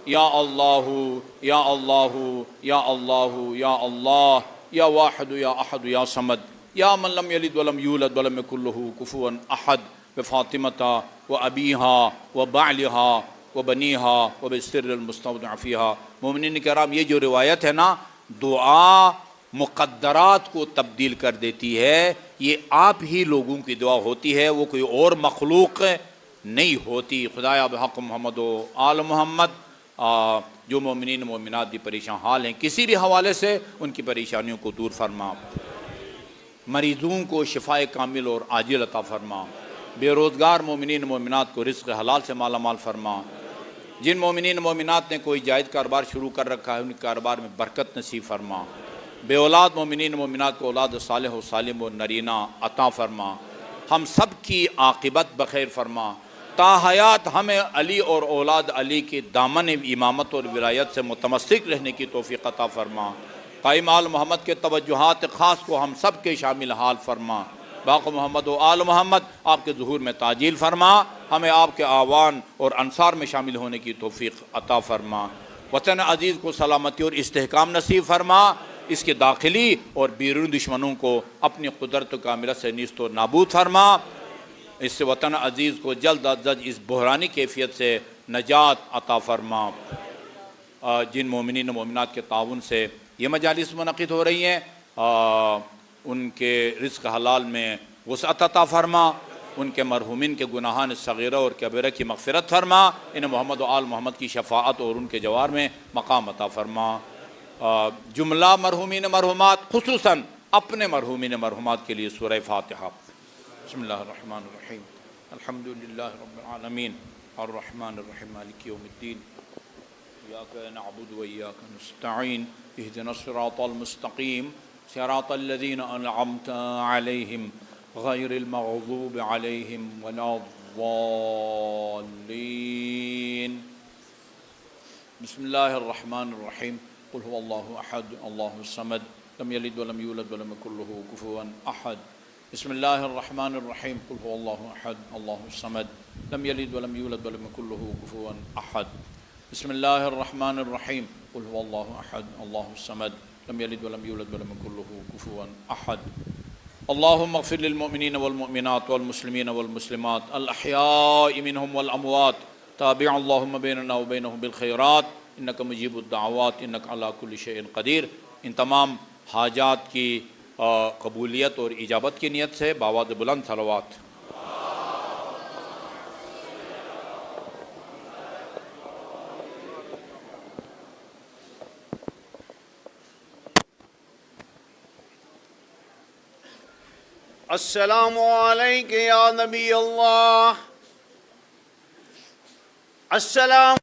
S1: یا اللہ یا اللہ یا اللہ یا اللہ یا واحد یا احد یا صمد یا من لم یلد ولم یولد ولم یکن لہ کفوا احد۔ بفاطمة وأبيها وبعلها وبنيها وبالسر المستودع فيها۔ مومنین کرام، یہ جو روایت ہے نا، دعا مقدرات کو تبدیل کر دیتی ہے۔ یہ آپ ہی لوگوں کی دعا ہوتی ہے، وہ کوئی اور مخلوق نہیں ہوتی۔ خدایا بحق محمد و آل محمد جو مومنین مومنات بھی پریشان حال ہیں کسی بھی حوالے سے، ان کی پریشانیوں کو دور فرما، مریضوں کو شفائے کامل اور عاجل عطا فرما، بے روزگار مومنین مومنات کو رزق حلال سے مالا مال فرما، جن مومنین مومنات نے کوئی جائز کاروبار شروع کر رکھا ہے ان کے کاروبار میں برکت نصیب فرما، بے اولاد مومنین مومنات کو اولاد صالح و سالم و نرینہ عطا فرما، ہم سب کی عاقبت بخیر فرما، تا حیات ہمیں علی اور اولاد علی کے دامن امامت اور ولایت سے متمسک رہنے کی توفیق عطا فرما، قائم آل محمد کے توجہات خاص کو ہم سب کے شامل حال فرما، باقی محمد و آل محمد آپ کے ظہور میں تعجیل فرما، ہمیں آپ کے آوان اور انصار میں شامل ہونے کی توفیق عطا فرما، وطن عزیز کو سلامتی اور استحکام نصیب فرما، اس کے داخلی اور بیرون دشمنوں کو اپنی قدرت کاملہ سے نیست و نابود فرما، اس سے وطن عزیز کو جلد از جلد اس بحرانی کیفیت سے نجات عطا فرما۔ جن مومنین و مومنات کے تعاون سے یہ مجالس منعقد ہو رہی ہیں، ان کے رزق حلال میں وسعت عطا فرما، ان کے مرحومین کے گناہان صغیرہ اور کبیرہ کی مغفرت فرما، انہیں محمد و آل محمد کی شفاعت اور ان کے جوار میں مقام عطا فرما۔ جملہ مرحومین مرحومات، خصوصاً اپنے مرحومین مرحومات کے لیے سورہ فاتحہ۔ بسم اللہ الرحمن الرحیم، الحمد للہ رب العالمین، الرحمن الرحیم، مالک یوم الدین، ایاک نعبد و ایاک نستعین، اہدنا الصراط المستقیم، صراط الذین انعمت علیہم غیر المغضوب علیہم ولا الضالین۔ بسم اللہ الرحمن الرحیم، قل هو اللہ احد اللہ الصمد لم یلد ولم یولد ولم یکن له کفوا احد۔ بسم اللہ الرحمن الرحیم، قل هو اللہ احد اللہ الصمد لم یلد ولم یولد ولم یکن له کفوا احد۔ بسم اللہ الرحمن الرحیم، قل هو اللہ احد اللہ الصمد لم یلد ولم یولد ولم یکن له کفوا احد۔ اللہم اغفر للمؤمنین والمؤمنات والمسلمین والمسلمات الاحیاء منہم والاموات، تابع اللہم بیننا وبینہم بالخیرات انک مجیب الدعوات انک علی کل شیء قدیر۔ ان تمام حاجات کی قبولیت اور اجابت کی نیت سے بآواز بلند صلوات۔
S2: السلام علیک یا نبی اللہ، السلام